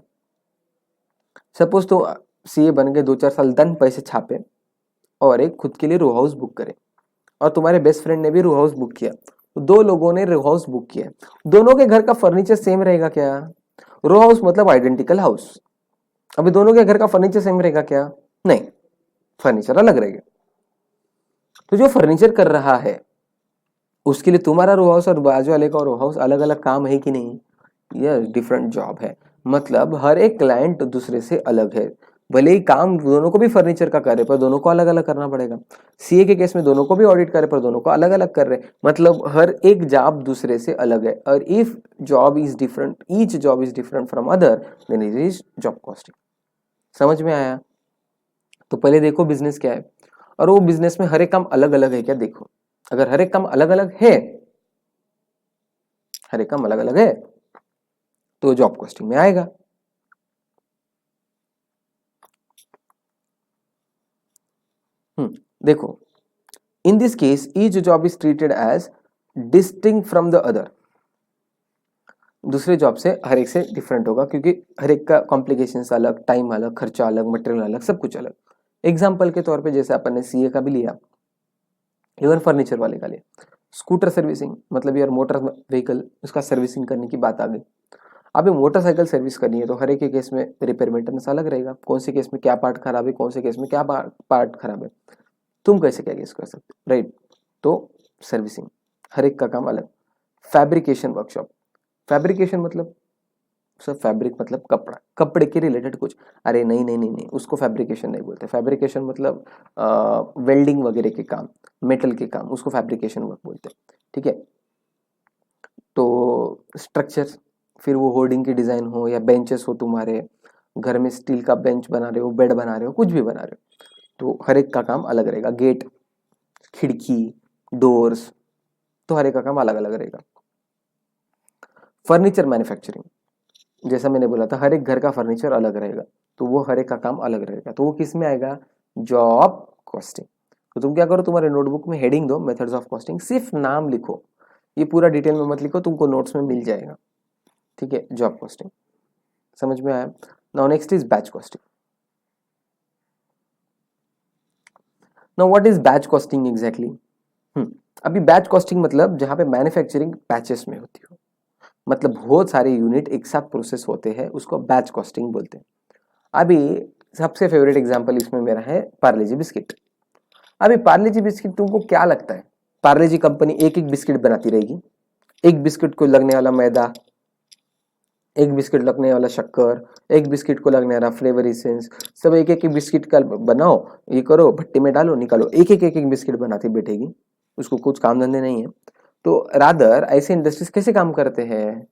सपोज तो सीए बन गए, 2-4 साल दन पैसे छापे और एक खुद के लिए रो हाउस बुक करे, और तुम्हारे बेस्ट फ्रेंड ने भी रो हाउस बुक किया। तो 2 लोगों ने रो हाउस बुक किया, दोनों के घर का फर्नीचर सेम रहेगा क्या? रो हाउस मतलब आइडेंटिकल हाउस। अभी दोनों के घर का फर्नीचर सेम रहेगा क्या? नहीं, फर्नीचर अलग रहेगा। तो जो फर्नीचर कर रहा है उसके लिए तुम्हारा रो हाउस और बाजू वाले का रो हाउस अलग अलग काम है कि नहीं? यह डिफरेंट जॉब है। मतलब हर एक क्लाइंट दूसरे से अलग है। भले ही काम दोनों को भी फर्नीचर का कर रहे पर दोनों को अलग अलग करना पड़ेगा। सीए के केस में दोनों को भी ऑडिट कर रहे पर दोनों को अलग अलग कर रहे, मतलब हर एक जॉब दूसरे से अलग है। और if job is different, each job is different from other, then it is job costing. समझ में आया? तो पहले देखो बिजनेस क्या है, और वो बिजनेस में हर एक काम अलग अलग है क्या देखो। अगर हर एक काम अलग अलग है, हर एक काम अलग अलग है तो जॉब कॉस्टिंग में आएगा। देखो, in this case each job is treated as distinct from the other. दूसरे जॉब से हर एक से डिफरेंट होगा, क्योंकि हर एक का कॉम्प्लिकेशंस अलग, टाइम अलग, खर्चा अलग, मटेरियल अलग, सब कुछ अलग। एग्जाम्पल के तौर पे जैसे अपन ने सीए का भी लिया, इवन फर्नीचर वाले का लिया, स्कूटर सर्विसिंग, मतलब यार मोटर व्हीकल, उसका सर्विसिंग करने की बात आ गई। अब ये मोटरसाइकिल सर्विस करनी है तो हर एक के केस में रिपेयर मेंटेनेंस अलग रहेगा, कौन से केस में क्या पार्ट खराब है, कौन से केस में क्या पार्ट खराब है, तुम कैसे क्या गेस कर सकते हो, राइट? तो सर्विसिंग, हर एक का काम अलग। फैब्रिकेशन वर्कशॉप, फैब्रिकेशन मतलब सर फैब्रिक मतलब कपड़ा, कपड़े के रिलेटेड कुछ, अरे नहीं नहीं नहीं नहीं, उसको फैब्रिकेशन नहीं बोलते। फैब्रिकेशन मतलब वेल्डिंग वगैरह के काम, मेटल के काम, उसको फैब्रिकेशन वर्क बोलते हैं, ठीक है? तो स्ट्रक्चर, फिर वो होर्डिंग की डिजाइन हो या बेंचेस हो, तुम्हारे घर में स्टील का बेंच बना रहे हो, बेड बना रहे हो, कुछ भी बना रहे हो, तो हर एक का काम अलग रहेगा। गेट, खिड़की, डोर्स, तो हर एक का काम अलग अलग रहेगा। फर्नीचर मैन्युफैक्चरिंग, जैसा मैंने बोला था हर एक घर का फर्नीचर अलग रहेगा, तो वो हर एक का काम अलग रहेगा, तो वो किस में आएगा? Job costing. तो तुम क्या करो, तुम्हारे नोटबुक में हेडिंग दो मेथड्स ऑफ कॉस्टिंग, सिर्फ नाम लिखो, ये पूरा डिटेल में मत लिखो, तुमको नोट्स में मिल जाएगा, ठीक है? जॉब कॉस्टिंग समझ में आया? Now next is batch costing. Now what is batch costing exactly? अभी बैच कॉस्टिंग मतलब जहां पे मैन्युफैक्चरिंग बैचेस में होती हो, मतलब बहुत सारे यूनिट एक साथ प्रोसेस होते हैं, उसको बैच कॉस्टिंग बोलते हैं। अभी सबसे फेवरेट एग्जांपल इसमें मेरा है पार्ले जी बिस्किट। अभी पार्ले जी बिस्किट तुमको क्या लगता है, पार्ले जी कंपनी एक एक बिस्किट बनाती रहेगी, एक बिस्किट को लगने वाला मैदा, एक बिस्किट लगने वाला शक्कर, एक बिस्किट को लगने वाला फ्लेवर इसेंस, सब एक एक बिस्किट का बनाओ, ये करो, भट्टी में डालो, निकालो, एक एक बिस्किट बनाती बैठेगी, उसको कुछ काम धंधे नहीं है। तो रादर ऐसे इंडस्ट्रीज कैसे काम करते हैं?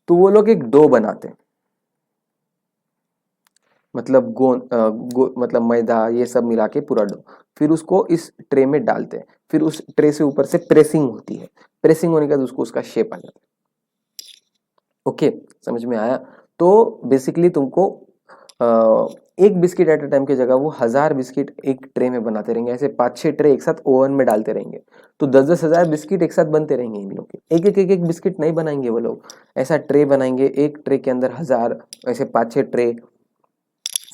तो वो लोग एक डो बनाते हैं, मतलब मतलब मैदा ये सब मिला के पूरा डो, फिर उसको इस ट्रे में डालते हैं, फिर उस ट्रे से ऊपर से प्रेसिंग होती है, प्रेसिंग होने के बाद उसको उसका शेप आ जाता है। ओके, समझ में आया? तो बेसिकली तुमको एक बिस्किट एट अ टाइम की जगह वो 1000 बिस्किट एक ट्रे में बनाते रहेंगे, ऐसे 5-6 ट्रे एक साथ ओवन में डालते रहेंगे, तो 10-10 हजार बिस्किट एक साथ बनते रहेंगे इन लोग के। एक एक बिस्किट नहीं बनाएंगे वो लोग, ऐसा ट्रे बनाएंगे, एक ट्रे के अंदर 1000, ऐसे 5-6 ट्रे,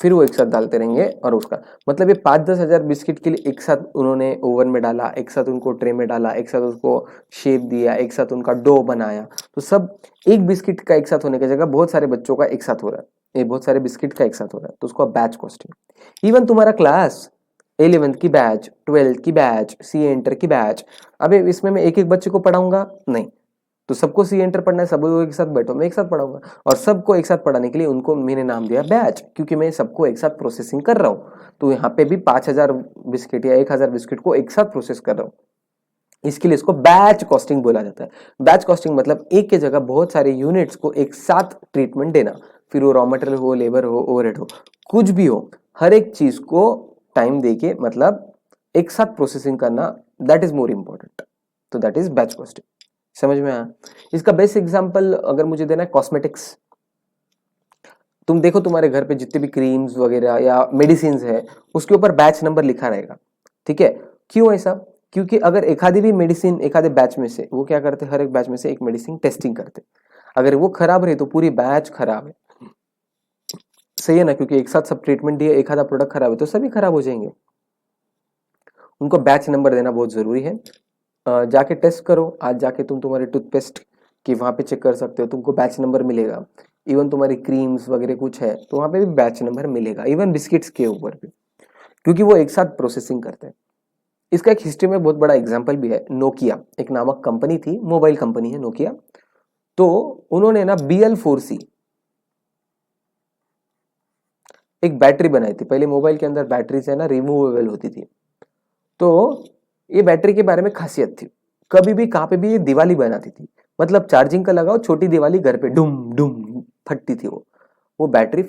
फिर वो एक साथ डालते रहेंगे, और उसका मतलब ये 5-10 हजार बिस्किट के लिए एक साथ उन्होंने ओवन में डाला, एक साथ उनको ट्रे में डाला, एक साथ उसको शेप दिया, एक साथ उनका डो बनाया, तो सब एक बिस्किट का एक साथ होने की जगह बहुत सारे बच्चों का एक साथ हो रहा है, ये बहुत सारे बिस्किट का एक साथ हो रहा है, तो उसको बैच कॉस्टिंग। इवन तुम्हारा क्लास 11th की बैच, 12th की बैच, सी इंटर की बैच, अबे इसमें मैं एक एक बच्चे को पढ़ाऊंगा नहीं, तो सबको सी एंटर पढ़ना है, सब लोग एक साथ बैठो, मैं एक साथ पढ़ाऊंगा, और सबको एक साथ पढ़ाने के लिए उनको मैंने नाम दिया बैच, क्योंकि मैं सबको एक साथ प्रोसेसिंग कर रहा हूँ। तो यहाँ पे भी 5000 बिस्किट या 1000 बिस्किट को एक साथ प्रोसेस कर रहा हूँ, इसके लिए इसको बैच कॉस्टिंग बोला जाता है। बैच कॉस्टिंग मतलब एक के जगह बहुत सारे यूनिट्स को एक साथ ट्रीटमेंट देना, फिर वो रॉ मटेरियल हो, लेबर हो, ओवरहेड हो, कुछ भी हो, हर एक चीज को टाइम देके मतलब एक साथ प्रोसेसिंग करना, दैट इज मोर इंपॉर्टेंट, तो दैट इज बैच कॉस्टिंग। समझ में आया? इसका बेस्ट एग्जांपल अगर मुझे देना है, कॉस्मेटिक्स। तुम देखो तुम्हारे घर पे जितने भी क्रीम्स वगैरह या मेडिसिन है, उसके ऊपर बैच नंबर लिखा रहेगा, ठीक है? क्यों ऐसा? क्योंकि अगर एक आधी भी मेडिसिन एक आधे बैच में से, वो क्या करते हैं, हर एक बैच में से एक मेडिसिन टेस्टिंग करते, अगर वो खराब रही तो पूरी बैच खराब है, सही है ना? क्योंकि एक साथ सब ट्रीटमेंट दिए, एक आधा प्रोडक्ट खराब है तो सभी खराब हो जाएंगे, उनको बैच नंबर देना बहुत जरूरी है। जाके टेस्ट करो, आज जाके तुम तुम्हारे टूथपेस्ट की वहां पे चेक कर सकते हो, तुमको बैच नंबर मिलेगा, इवन तुम्हारी क्रीम्स वगैरह कुछ है तो वहाँ पे भी बैच नंबर मिलेगा, इवन बिस्किट्स के ऊपर भी, क्योंकि वो एक साथ प्रोसेसिंग करते हैं। इसका एक हिस्ट्री में बहुत बड़ा एग्जाम्पल भी है। नोकिया एक नामक कंपनी थी, मोबाइल कंपनी है नोकिया। तो उन्होंने ना BL4C एक बैटरी बनाई थी। पहले मोबाइल के अंदर बैटरीज है ना रिमूवेबल होती थी। तो ये बैटरी के बारे में खासियत थी, कभी भी कहाँ पे भी ये दिवाली बनाती थी। मतलब चार्जिंग का लगाओ, छोटी दिवाली घर पे डुम डुम फटती थी। वो बैटरी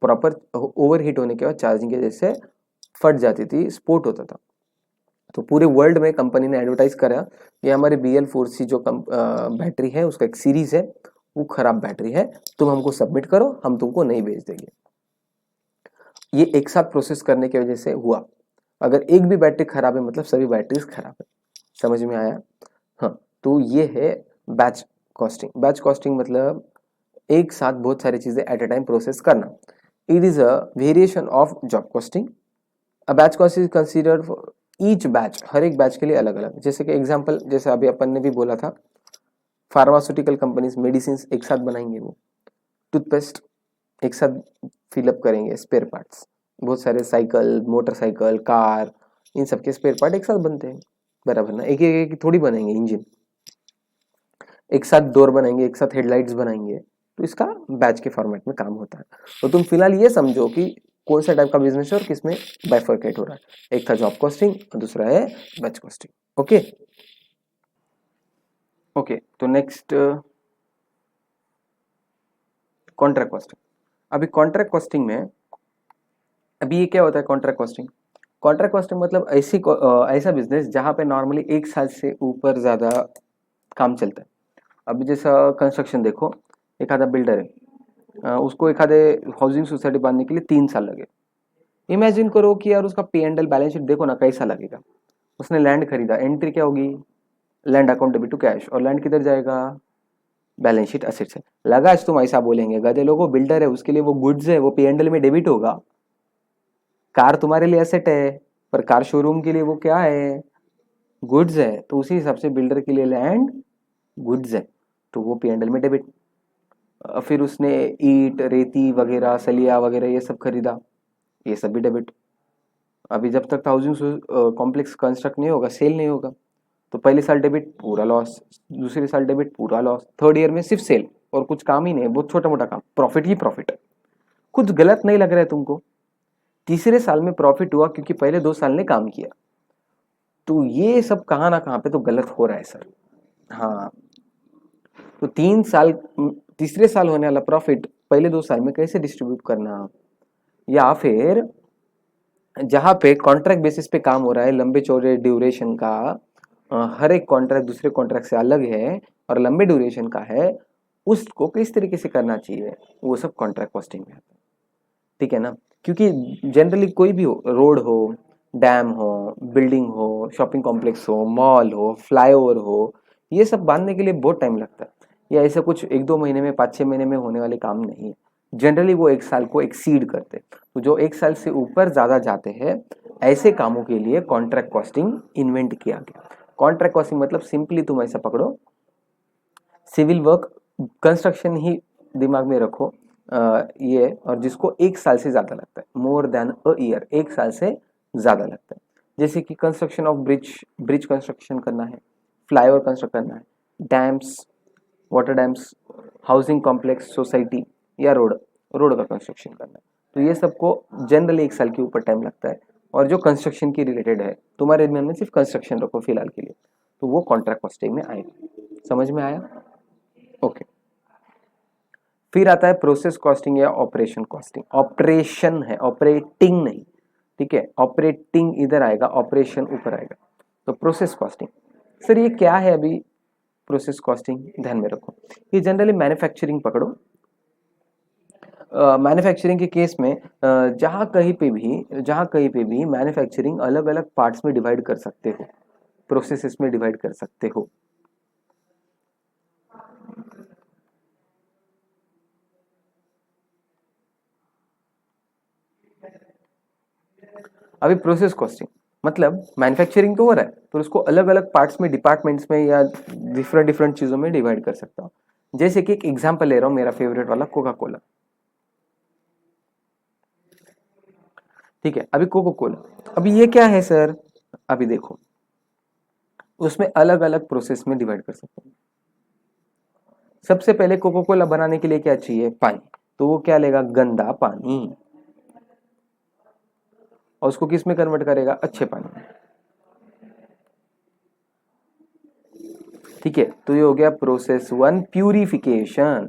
प्रॉपर ओवर हीट होने के बाद चार्जिंग के जैसे फट जाती थी, स्पोर्ट होता था। तो पूरे वर्ल्ड में कंपनी ने एडवर्टाइज करा ये हमारे BL4C जो बैटरी है उसका एक सीरीज है, वो खराब बैटरी है, तुम हमको सबमिट करो, हम तुमको नहीं भेज देंगे। ये एक साथ प्रोसेस करने की वजह से हुआ। अगर एक भी बैटरी खराब है मतलब सभी बैटरीज खराब है। समझ में आया? हाँ, तो ये है बैच कॉस्टिंग। बैच कॉस्टिंग मतलब एक साथ बहुत सारी चीजें एट अ टाइम प्रोसेस करना। It is a variation of job costing. A batch cost is considered each batch, हर एक बैच के लिए अलग अलग। जैसे कि एग्जांपल, जैसे अभी अपन ने भी बोला था, फार्मास्यूटिकल कंपनीज मेडिसिन एक साथ बनाएंगे, वो टूथपेस्ट एक साथ फिलअप करेंगे, स्पेयर पार्ट्स, बहुत सारे साइकिल, मोटरसाइकिल, कार, इन सब के स्पेयर पार्ट एक साथ बनते हैं, बराबर ना? एक एक, एक थोड़ी बनाएंगे इंजन, एक साथ डोर बनाएंगे, एक साथ हेडलाइट्स बनाएंगे। तो इसका बैच के फॉर्मेट में काम होता है। तो तुम फिलहाल ये समझो कि कौन सा टाइप का बिजनेस है और किसमें बाइफरकेट हो रहा है। एक था जॉब कॉस्टिंग और दूसरा है बैच कॉस्टिंग। ओके ओके, तो नेक्स्ट कॉन्ट्रैक्ट कॉस्टिंग। अभी कॉन्ट्रैक्ट कॉस्टिंग में अभी ये क्या होता है? कॉन्ट्रैक्ट कॉस्टिंग, कॉन्ट्रैक्ट कॉस्टिंग मतलब ऐसा बिजनेस जहां पे नॉर्मली एक साल से ऊपर ज्यादा काम चलता है। अभी जैसा कंस्ट्रक्शन देखो, एक आधा बिल्डर है, उसको एक आधे हाउसिंग सोसाइटी बांधने के लिए 3 साल लगे। इमेजिन करो कि यार उसका P&L बैलेंस शीट देखो ना कैसा लगेगा। उसने लैंड खरीदा, एंट्री क्या होगी? Land account debit to cash. और लैंड किधर जाएगा? बैलेंस शीट असेट से। लगा आज तुम ऐसा बोलेंगे, गधे लोगो, बिल्डर है उसके लिए वो गुड्स है, वो P&L में डेबिट होगा। कार तुम्हारे लिए एसेट है, पर कार शोरूम के लिए वो क्या है? गुड्स है। तो उसी हिसाब से बिल्डर के लिए लैंड गुड्स है, तो वो P&L में डेबिट। फिर उसने ईट, रेती वगैरह, सलिया वगैरह ये सब खरीदा, ये सब भी डेबिट। अभी जब तक हाउसिंग कॉम्प्लेक्स कंस्ट्रक्ट नहीं होगा, सेल नहीं होगा, तो पहले साल डेबिट पूरा लॉस, दूसरे साल डेबिट पूरा लॉस, थर्ड ईयर में सिर्फ सेल और कुछ काम ही नहीं, बहुत छोटा मोटा काम, प्रॉफिट ही प्रॉफिट। कुछ गलत नहीं लग रहा है तुमको? तीसरे साल में प्रॉफिट हुआ क्योंकि पहले 2 साल ने काम किया। तो ये सब कहाँ ना कहाँ पे तो गलत हो रहा है सर। हाँ, तो 3 साल, तीसरे साल होने वाला प्रॉफिट पहले 2 साल में कैसे डिस्ट्रीब्यूट करना? या फिर जहां पे कॉन्ट्रैक्ट बेसिस पे काम हो रहा है, लंबे चौड़े ड्यूरेशन का, हर एक कॉन्ट्रैक्ट दूसरे कॉन्ट्रैक्ट से अलग है और लंबे ड्यूरेशन का है, उसको किस तरीके से करना चाहिए, वो सब कॉन्ट्रैक्ट कॉस्टिंग में आता है। ठीक है ना? क्योंकि जनरली कोई भी हो, रोड हो, डैम हो, बिल्डिंग हो, शॉपिंग कॉम्प्लेक्स हो, मॉल हो, फ्लाईओवर हो, ये सब बांधने के लिए बहुत टाइम लगता है। या ऐसा कुछ 1-2 महीने में, 5-6 महीने में होने वाले काम नहीं है। जनरली वो 1 साल को एक्सीड करते हैं। तो जो 1 साल से ऊपर ज्यादा जाते हैं, ऐसे कामों के लिए कॉन्ट्रैक्ट कॉस्टिंग इन्वेंट किया गया। कॉन्ट्रैक्ट कॉस्टिंग मतलब सिंपली तुम ऐसा पकड़ो, सिविल वर्क, कंस्ट्रक्शन ही दिमाग में रखो, ये, और जिसको 1 साल से ज्यादा लगता है, मोर देन अ ईयर, 1 साल से ज्यादा लगता है। जैसे कि construction of bridge, bridge construction करना है, फ्लाईओवर कंस्ट्रक्ट करना है, dams, water dams, housing complex, society, या रोड, रोड का कंस्ट्रक्शन करना है। तो ये सबको जनरली 1 साल के ऊपर टाइम लगता है। और जो कंस्ट्रक्शन की रिलेटेड है, तुम्हारे मन में सिर्फ कंस्ट्रक्शन रखो फिलहाल के लिए, तो वो कॉन्ट्रैक्ट कॉस्टिंग में आएगा। समझ में आया? ओके। फिर आता है प्रोसेस कॉस्टिंग या ऑपरेशन कॉस्टिंग। ऑपरेशन है, ऑपरेटिंग नहीं, ठीक है? ऑपरेटिंग इधर आएगा, ऑपरेशन ऊपर आएगा। तो प्रोसेस कॉस्टिंग, सर ये क्या है? अभी प्रोसेस कॉस्टिंग ध्यान में रखो, ये जनरली मैन्युफैक्चरिंग पकड़ो। मैन्युफैक्चरिंग के केस में जहाँ कहीं पे भी मैन्युफैक्चरिंग अलग अलग पार्ट्स में डिवाइड कर सकते हो, प्रोसेसेस में डिवाइड कर सकते हो। अभी प्रोसेस कॉस्टिंग मतलब मैन्युफैक्चरिंग तो हो रहा है, तो उसको अलग अलग पार्ट्स में, डिपार्टमेंट्स में या डिफरेंट डिफरेंट चीज़ों में डिवाइड कर सकता हूँ। जैसे कि एक एग्जांपल ले रहा हूं, मेरा फेवरेट वाला कोका कोला। ठीक है, अभी कोका कोला, अभी ये क्या है सर, अभी देखो उसमें अलग अलग प्रोसेस में डिवाइड कर सकते हैं। सबसे पहले कोका कोला बनाने के लिए क्या चाहिए, पानी, तो वो क्या लेगा, गंदा पानी, और उसको किस में कन्वर्ट करेगा, अच्छे पानी में। ठीक है, तो ये हो गया प्रोसेस 1, प्यूरिफिकेशन।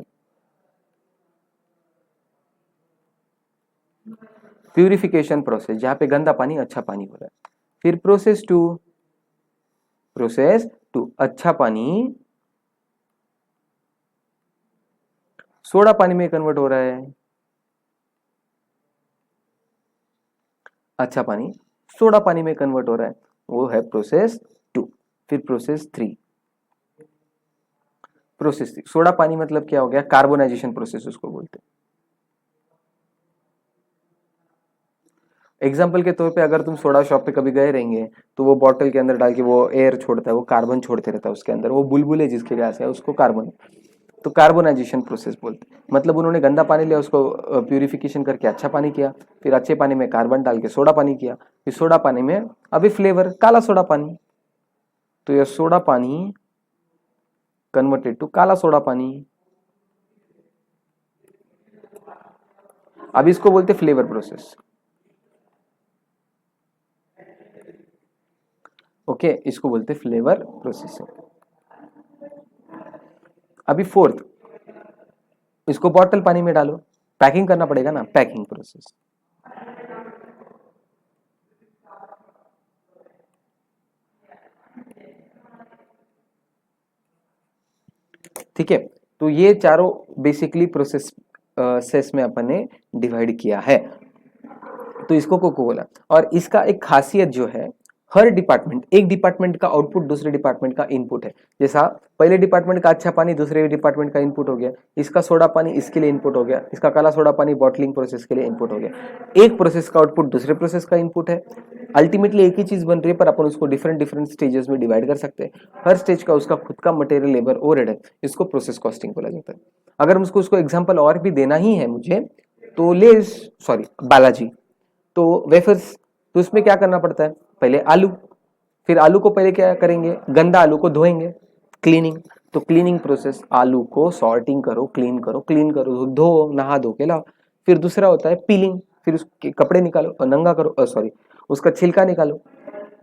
प्यूरिफिकेशन प्रोसेस, जहां पे गंदा पानी अच्छा पानी हो रहा है। फिर प्रोसेस 2, अच्छा पानी सोडा पानी में कन्वर्ट हो रहा है, अच्छा पानी सोडा पानी में कन्वर्ट हो रहा है, वो है प्रोसेस 2। फिर प्रोसेस 3, सोडा पानी मतलब क्या हो गया, कार्बोनाइजेशन प्रोसेस उसको बोलते हैं। एग्जाम्पल के तौर पे अगर तुम सोडा शॉप पे कभी गए रहेंगे, तो वो बॉटल के अंदर डाल के वो एयर छोड़ता है, वो कार्बन छोड़ते रहता है उसके अंदर, वो बुलबुले जिसके गैस है उसको कार्बन, तो कार्बोनाइजेशन प्रोसेस बोलते हैं। मतलब उन्होंने गंदा पानी लिया, उसको प्यूरिफिकेशन करके अच्छा पानी किया, फिर अच्छे पानी में कार्बन डाल के सोडा पानी किया, फिर सोडा पानी में अभी फ्लेवर काला सोडा पानी, तो यह सोडा पानी कन्वर्टेड टू काला सोडा पानी। अब इसको बोलते फ्लेवर प्रोसेस। ओके, इसको बोलते फ्लेवर प्रोसेसिंग। अभी फोर्थ, इसको बॉटल पानी में डालो, पैकिंग करना पड़ेगा ना, पैकिंग प्रोसेस। ठीक है, तो ये चारों बेसिकली प्रोसेस सेस में अपन ने डिवाइड किया है, तो इसको कोको कोला। और इसका एक खासियत जो है, हर डिपार्टमेंट, एक डिपार्टमेंट का आउटपुट दूसरे डिपार्टमेंट का इनपुट है। जैसा पहले डिपार्टमेंट का अच्छा पानी दूसरे डिपार्टमेंट का इनपुट हो गया, इसका सोडा पानी इसके लिए इनपुट हो गया, इसका काला सोडा पानी बॉटलिंग प्रोसेस के लिए इनपुट हो गया। एक प्रोसेस का आउटपुट दूसरे प्रोसेस का इनपुट है, अल्टीमेटली एक ही चीज बन रही है, पर अपन उसको डिफरेंट डिफरेंट स्टेजेस में डिवाइड कर सकते हैं। हर स्टेज का उसका खुद का मटेरियल, लेबर, ओवरहेड है, इसको प्रोसेस कॉस्टिंग बोला जाता है। अगर मुझको उसको एग्जाम्पल और भी देना ही है मुझे, तो बालाजी, तो वेफर्स, तो उसमें क्या करना पड़ता है, पहले आलू, फिर आलू को पहले क्या करेंगे, गंदा आलू को धोएंगे, क्लीनिंग, तो क्लीनिंग प्रोसेस, आलू को सॉर्टिंग करो, क्लीन करो, धो, नहा धो के लाओ। फिर दूसरा होता है पीलिंग, फिर उसके कपड़े निकालो और नंगा करो, उसका छिलका निकालो।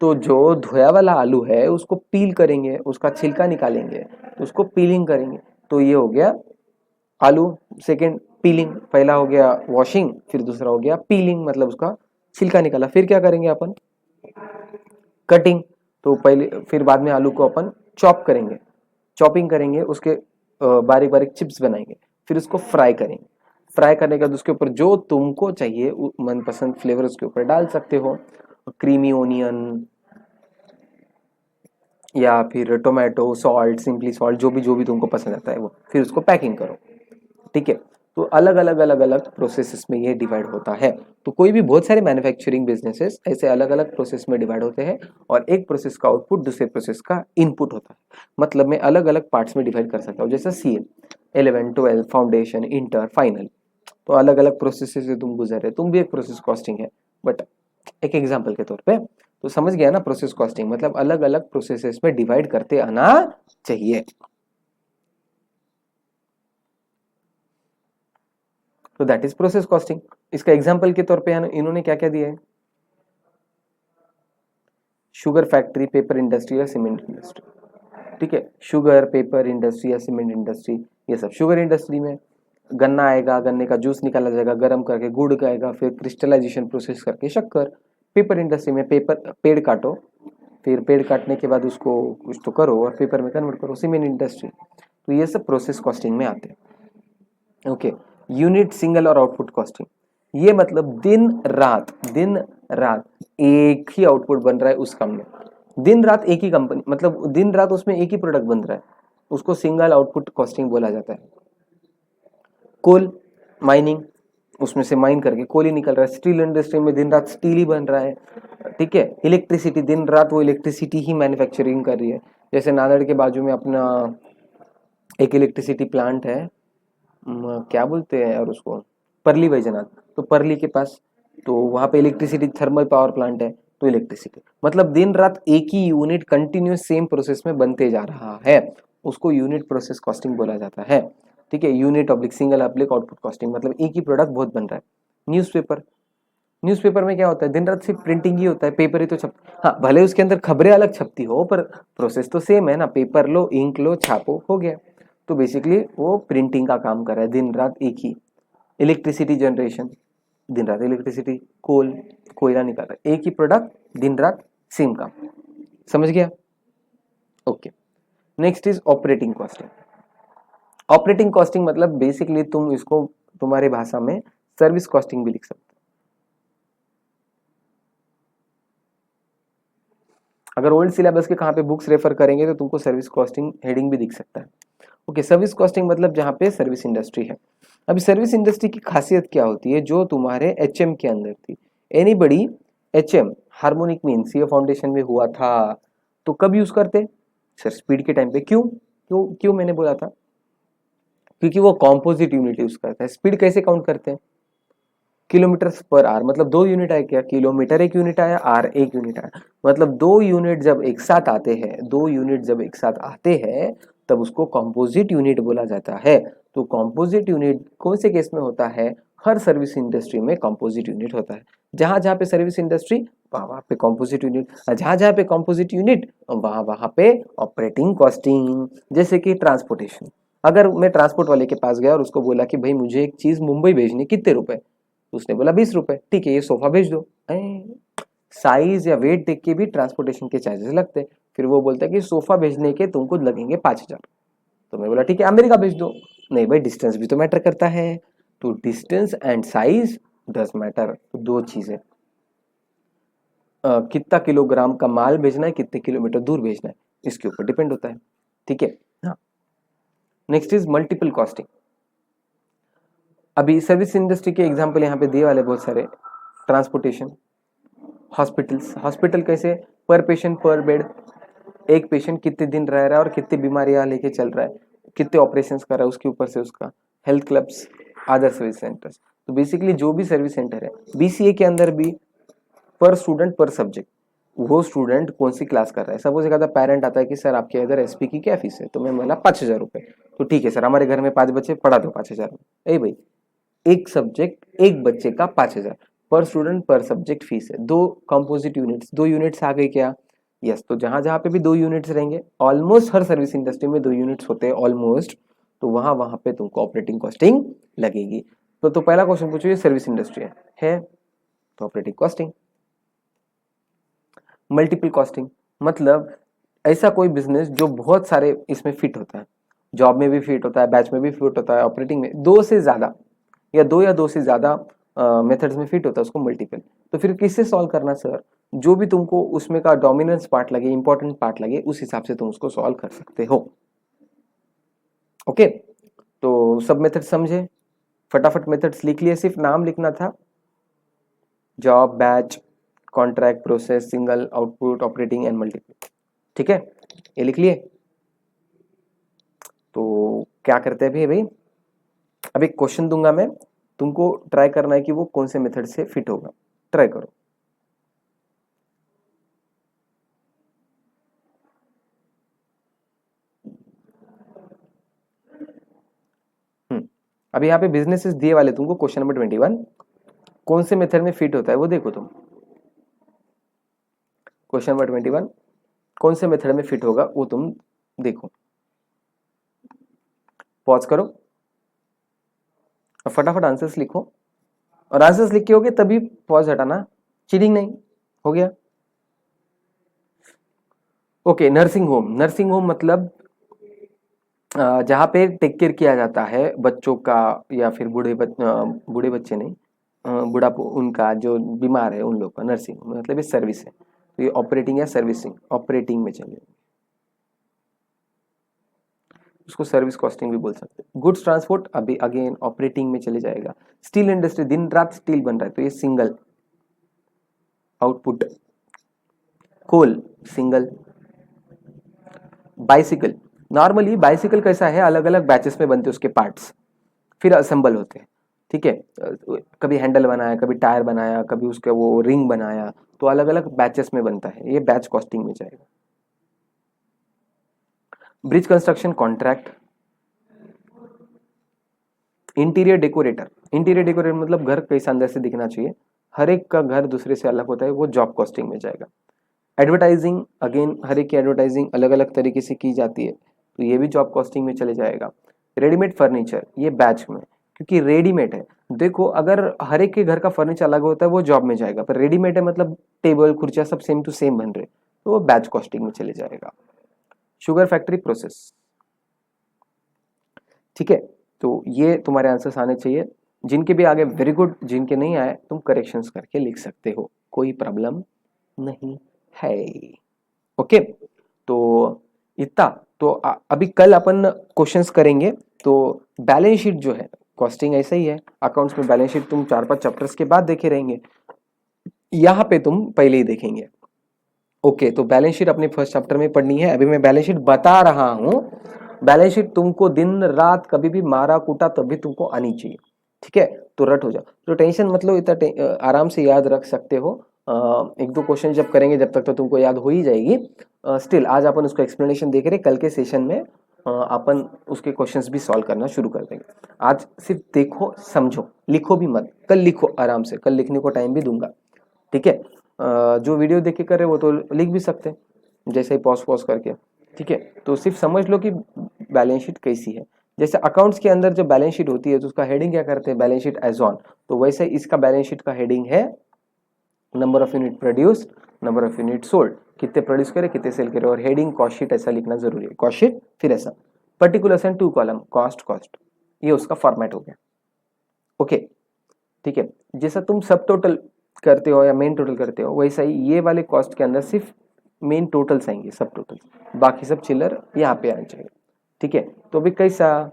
तो जो धोया वाला आलू है उसको पील करेंगे, उसका छिलका निकालेंगे, उसको पीलिंग करेंगे, तो ये हो गया आलू। सेकेंड पीलिंग, पहला हो गया वॉशिंग, फिर दूसरा हो गया पीलिंग, मतलब उसका छिलका निकाला। फिर क्या करेंगे अपन, कटिंग, तो पहले फिर बाद में आलू को अपन चॉप करेंगे, चॉपिंग करेंगे, उसके बारीक बारीक चिप्स बनाएंगे, फिर उसको फ्राई करेंगे। फ्राई करने के बाद उसके ऊपर जो तुमको चाहिए मनपसंद फ्लेवर उसके ऊपर डाल सकते हो, क्रीमी ओनियन या फिर टोमेटो सॉल्ट, सिंपली सॉल्ट, जो भी तुमको पसंद आता है वो, फिर उसको पैकिंग करो। ठीक है, तो अलग अलग प्रोसेसेस में ये डिवाइड होता है। तो कोई भी बहुत सारे मैन्युफैक्चरिंग बिजनेसेस ऐसे अलग अलग प्रोसेस में डिवाइड होते हैं, और एक प्रोसेस का आउटपुट दूसरे प्रोसेस का इनपुट होता है। मतलब मैं अलग अलग पार्ट्स में डिवाइड कर सकता हूँ, जैसे CA 11 12 फाउंडेशन, इंटर, फाइनल, तो अलग अलग प्रोसेस से तुम गुजर रहे, तुम भी एक प्रोसेस कॉस्टिंग है, बट एक एग्जाम्पल के तौर पे। तो समझ गया ना, प्रोसेस कॉस्टिंग मतलब अलग अलग प्रोसेसेस में डिवाइड करते आना चाहिए। तो दैट इज प्रोसेस कॉस्टिंग। इसका एग्जाम्पल के तौर पे इन्होंने क्या क्या दिया है, शुगर फैक्ट्री, पेपर इंडस्ट्री या सीमेंट इंडस्ट्री। ठीक है, शुगर, पेपर इंडस्ट्री या सीमेंट इंडस्ट्री, ये सब। शुगर इंडस्ट्री में गन्ना आएगा, गन्ने का जूस निकाला जाएगा, गर्म करके गुड़ का आएगा, फिर क्रिस्टलाइजेशन प्रोसेस करके शक्कर। पेपर इंडस्ट्री में पेड़ काटो, फिर पेड़ काटने के बाद उसको कुछ तो करो और पेपर में कन्वर्ट करो। सीमेंट इंडस्ट्री, तो ये सब प्रोसेस कॉस्टिंग में आते हैं। ओके, यूनिट, सिंगल और आउटपुट कॉस्टिंग, ये मतलब दिन रात एक ही आउटपुट बन रहा है उस काम में, दिन रात एक ही कंपनी, मतलब दिन रात उसमें एक ही प्रोडक्ट बन रहा है, उसको सिंगल आउटपुट कॉस्टिंग बोला जाता है। कोल माइनिंग, उसमें से माइन करके कोल ही निकल रहा है। स्टील इंडस्ट्री में दिन रात स्टील ही बन रहा है। ठीक है, इलेक्ट्रिसिटी, दिन रात वो इलेक्ट्रिसिटी ही मैन्युफैक्चरिंग कर रही है। जैसे नांदेड़ के बाजू में अपना एक इलेक्ट्रिसिटी प्लांट है, क्या बोलते हैं यार उसको, परली वैजनाथ, तो परली के पास, तो वहां पे इलेक्ट्रिसिटी थर्मल पावर प्लांट है, तो इलेक्ट्रिसिटी मतलब दिन रात एक ही यूनिट कंटिन्यूस सेम प्रोसेस में बनते जा रहा है, उसको यूनिट प्रोसेस कॉस्टिंग बोला जाता है। ठीक है, unit oblique single oblique output costing, मतलब एक ही प्रोडक्ट बहुत बन रहा है। न्यूज़पेपर, न्यूज़पेपर में क्या होता है, दिन रात सिर्फ प्रिंटिंग ही होता है, पेपर ही तो छप, हाँ भले उसके अंदर खबरें अलग छपती हो पर प्रोसेस तो सेम है ना, पेपर लो, इंक लो, छापो, हो गया। तो बेसिकली वो प्रिंटिंग का काम कर रहा है दिन रात एक ही। इलेक्ट्रिसिटी जनरेशन, दिन रात इलेक्ट्रिसिटी, कोयला निकाल रहा है, एक ही प्रोडक्ट दिन रात सेम काम। समझ गया? Okay. Next is operating costing. Operating costing मतलब बेसिकली तुम इसको तुम्हारे भाषा में सर्विस कॉस्टिंग भी लिख सकते हो। अगर ओल्ड सिलेबस के कहाँ पे बुक्स रेफर करेंगे तो तुमको सर्विस कॉस्टिंग हेडिंग भी दिख सकता है। ओके, सर्विस कॉस्टिंग मतलब जहाँ पे सर्विस इंडस्ट्री है। अभी सर्विस इंडस्ट्री की खासियत क्या होती है, जो तुम्हारे एचएम के अंदर थी, anybody, HM harmonic mean CA foundation में हुआ था, तो कब यूज करते सर, स्पीड के टाइम पे। क्यों क्यों क्यों मैंने बोला था, क्योंकि वो कॉम्पोजिट यूनिट यूज करता है। स्पीड कैसे काउंट करते हैं, किलोमीटर पर आवर, मतलब 2 यूनिट आए क्या, किलोमीटर एक यूनिट आया, आर एक यूनिट आया, मतलब 2 यूनिट जब एक साथ आते हैं, 2 यूनिट जब एक साथ आते हैं तब उसको कंपोजिट यूनिट बोला जाता है। तो कंपोजिट यूनिट कौन से केस में होता है, हर सर्विस इंडस्ट्री में कंपोजिट यूनिट होता है। जहां जहां पे सर्विस इंडस्ट्री वहां वहां पे कंपोजिट यूनिट, जहां जहां पे कंपोजिट यूनिट वहां वहां पे ऑपरेटिंग कॉस्टिंग। जैसे कि ट्रांसपोर्टेशन, अगर मैं ट्रांसपोर्ट वाले के पास गया और उसको बोला कि भाई मुझे एक चीज मुंबई भेजनी, कितने रुपए, उसने बोला 20 रुपए, ठीक है ये सोफा भेज दो। साइज या वेट देख के भी ट्रांसपोर्टेशन के चार्जेस लगते हैं। फिर वो बोलता है कि सोफा भेजने के तुमको लगेंगे 5,000, तो मैं बोला ठीक है अमेरिका भेज दो। नहीं भाई, डिस्टेंस भी तो मैटर करता है, तो distance and size does matter, दो चीजें। कितना किलोग्राम का माल भेजना है, कितने किलोमीटर दूर भेजना है, इसके ऊपर डिपेंड होता है। ठीक है, हाँ। Next is multiple costing. अभी सर्विस इंडस्ट्री के एग्जांपल यहाँ पे दिए वाले बहुत सारे। ट्रांसपोर्टेशन, हॉस्पिटल्स, हॉस्पिटल कैसे, पर पेशेंट पर बेड, एक पेशेंट कितने दिन रह रहा है और कितनी बीमारियां लेके चल रहा है, कितने ऑपरेशन कर रहा है, उसके ऊपर से उसका। Health clubs, other service centres, तो बेसिकली जो भी सर्विस सेंटर है बीसीए के अंदर भी, पर स्टूडेंट पर सब्जेक्ट, वो स्टूडेंट कौन सी क्लास कर रहा है। सपोज एक आधा पेरेंट आता है कि सर आपके इधर एसपी की क्या फीस है, तो मैं बोला 5,000 रुपए, तो ठीक है सर हमारे घर में 5 बच्चे, पढ़ा दो 5,000 में। ए भाई, एक सब्जेक्ट एक बच्चे का 5,000, पर स्टूडेंट पर सब्जेक्ट फीस है। दो कंपोजिट यूनिट्स, 2 यूनिट्स आ गई क्या, यस। तो जहां जहां पे भी 2 यूनिट्स रहेंगे, ऑलमोस्ट हर सर्विस इंडस्ट्री में 2 यूनिट्स होते हैं ऑलमोस्ट, तो वहां वहां पे तुमको ऑपरेटिंग कॉस्टिंग लगेगी। तो पहला क्वेश्चन पूछो, ये सर्विस इंडस्ट्री है तो ऑपरेटिंग कॉस्टिंग। मल्टीपल कॉस्टिंग मतलब ऐसा कोई बिजनेस जो बहुत सारे इसमें फिट होता है, जॉब में भी फिट होता है, बैच में भी फिट होता है, ऑपरेटिंग में दो से ज्यादा या दो से ज्यादा मेथड्स में फिट होता है, उसको मल्टीपल। तो फिर किससे सॉल्व करना सर, जो भी तुमको उसमें का डोमिनेंस पार्ट लगे, इंपॉर्टेंट पार्ट लगे, उस हिसाब से तुम उसको सॉल्व कर सकते हो। ओके, तो सब मेथड समझे, फटाफट मेथड्स लिख लिए, सिर्फ नाम लिखना था। Job, batch, contract, process, single, output, operating and multiple. ठीक है, ये लिख लिए। तो क्या करते हैं अभी भाई, अब एक क्वेश्चन दूंगा मैं, तुमको ट्राई करना है कि वो कौन से मेथड से फिट होगा, ट्राई करो। अभी यहाँ पे बिजनेसेस दिए वाले तुमको, क्वेश्चन नंबर 21 कौन से मेथड में फिट होता है वो देखो तुम। क्वेश्चन नंबर 21 कौन से मेथड में फिट होगा वो तुम देखो। पॉज करो और फटाफट आंसर्स लिखो, और आंसर्स लिख के होगे तभी पॉज हटाना, चीटिंग नहीं। हो गया? Okay, nursing home, nursing home मतलब जहाँ पे टेक केयर किया जाता है बच्चों का, या फिर बूढ़े बच्चे नहीं, बुढ़ापो उनका जो बीमार है उन लोग का, नर्सिंग मतलब ये सर्विस है। तो ये ऑपरेटिंग या सर्विसिंग, ऑपरेटिंग में चले, उसको सर्विस कॉस्टिंग भी बोल सकते हैं। गुड्स ट्रांसपोर्ट अभी अगेन ऑपरेटिंग में चले जाएगा। स्टील इंडस्ट्री, दिन रात स्टील बन रहा है तो ये सिंगल, आउटपुट। कोल, सिंगल। बाइसिकल, नॉर्मली बाइसिकल कैसा है, अलग अलग बैचेस में बनते हैं उसके पार्ट्स, फिर असेंबल होते हैं, ठीक है। कभी हैंडल बनाया, कभी टायर बनाया, कभी उसका वो रिंग बनाया, तो अलग अलग बैचेस में बनता है, ये बैच कॉस्टिंग में जाएगा। Bridge construction contract. Interior decorator, interior decorator मतलब घर कैसा अंदर से दिखना चाहिए, हर एक का घर दूसरे से अलग होता है, वो जॉब कॉस्टिंग में जाएगा। एडवर्टाइजिंग, अगेन हर एक की एडवर्टाइजिंग अलग अलग तरीके से की जाती है, तो ये भी जॉब कॉस्टिंग में चले जाएगा। रेडीमेड फर्नीचर, ये बैच में, क्योंकि रेडीमेड है। देखो अगर हर एक के घर का फर्नीचर अलग होता है वो जॉब में जाएगा, पर रेडीमेड है मतलब टेबल कुर्सियां सब सेम टू सेम बन रहे, तो वो बैच कॉस्टिंग में चले जाएगा। शुगर फैक्ट्री प्रोसेस, ठीक है। तो ये तुम्हारे आंसर्स आने चाहिए, जिनके भी आगे वेरी गुड, जिनके नहीं आए तुम करेक्शंस करके लिख सकते हो, कोई प्रॉब्लम नहीं है। ओके, तो इतना तो अभी कल अपन क्वेश्चंस करेंगे। तो बैलेंस शीट जो है, कॉस्टिंग ऐसा ही है, अकाउंट्स में बैलेंस शीट तुम 4-5 चैप्टर्स के बाद देखे रहेंगे, यहाँ पे तुम पहले ही देखेंगे। ओके, तो बैलेंस शीट अपने फर्स्ट चैप्टर में पढ़नी है, अभी मैं बैलेंस शीट बता रहा हूँ। बैलेंस शीट तुमको दिन रात कभी भी मारा कूटा तब भी तुमको आनी चाहिए, ठीक है। तो रट हो जाओ, तो टेंशन मतलब इतना आराम से याद रख सकते हो। एक दो क्वेश्चन जब करेंगे जब तक तो तुमको याद हो ही जाएगी। स्टिल आज अपन उसको एक्सप्लेनेशन देख रहे, कल के सेशन में अपन उसके क्वेश्चंस भी सॉल्व करना शुरू कर देंगे। आज सिर्फ देखो समझो, लिखो भी मत, कल लिखो आराम से, कल लिखने को टाइम भी दूंगा, ठीक है। जो वीडियो देख के कर रहे वो तो लिख भी सकते हैं जैसे ही पॉज पॉज करके, ठीक है। तो सिर्फ समझ लो कि बैलेंस शीट कैसी है। जैसे अकाउंट्स के अंदर जब बैलेंस शीट होती है तो उसका हेडिंग क्या करते हैं, बैलेंस शीट एज ऑन, तो वैसे इसका बैलेंस शीट का हेडिंग है number of unit produced, number of unit sold, कितने प्रोड्यूस करे कितने सेल करे, और हेडिंग कॉस्ट शीट ऐसा लिखना जरूरी है, कॉस्ट शीट फिर ऐसा particulars and 2 column cost cost, ये उसका फॉर्मेट हो गया। ओके, ठीक है। जैसा तुम सब टोटल करते हो या मेन टोटल करते हो, वैसा ही ये वाले कॉस्ट के अंदर सिर्फ मेन टोटल्स आएंगे, सब टोटल, बाकी सब चिल्लर यहाँ पे आने चाहिए, ठीक है। तो अभी कैसा,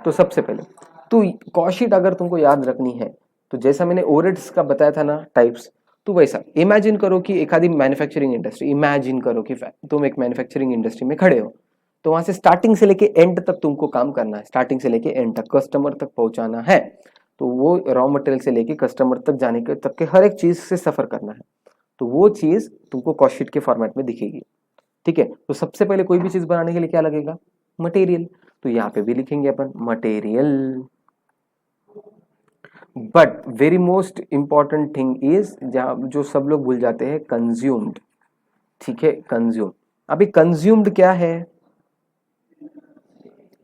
तो सबसे पहले तो कॉस्ट शीट अगर तुमको याद रखनी है तो जैसा मैंने ओवरहेड्स का बताया था ना टाइप्स, तो वैसा इमेजिन करो कि एक आदि मैन्युफैक्चरिंग इंडस्ट्री, इमेजिन करो कि तुम एक मैन्युफैक्चरिंग इंडस्ट्री में खड़े हो, तो वहां से स्टार्टिंग से लेके एंड तक तुमको काम करना है, स्टार्टिंग से लेके एंड तक कस्टमर तक पहुंचाना है, तो वो रॉ मटेरियल से लेके कस्टमर तक जाने के तक के हर एक चीज से सफर करना है, तो वो चीज तुमको कॉस्ट शीट के फॉर्मेट में दिखेगी, ठीक है। तो सबसे पहले कोई भी चीज बनाने के लिए क्या लगेगा, मटेरियल, तो यहाँ पे भी लिखेंगे अपन material. But very most important thing is, जहां जो सब लोग भूल जाते हैं, कंज्यूम्ड, ठीक है। कंज्यूम, अभी कंज्यूम्ड क्या है,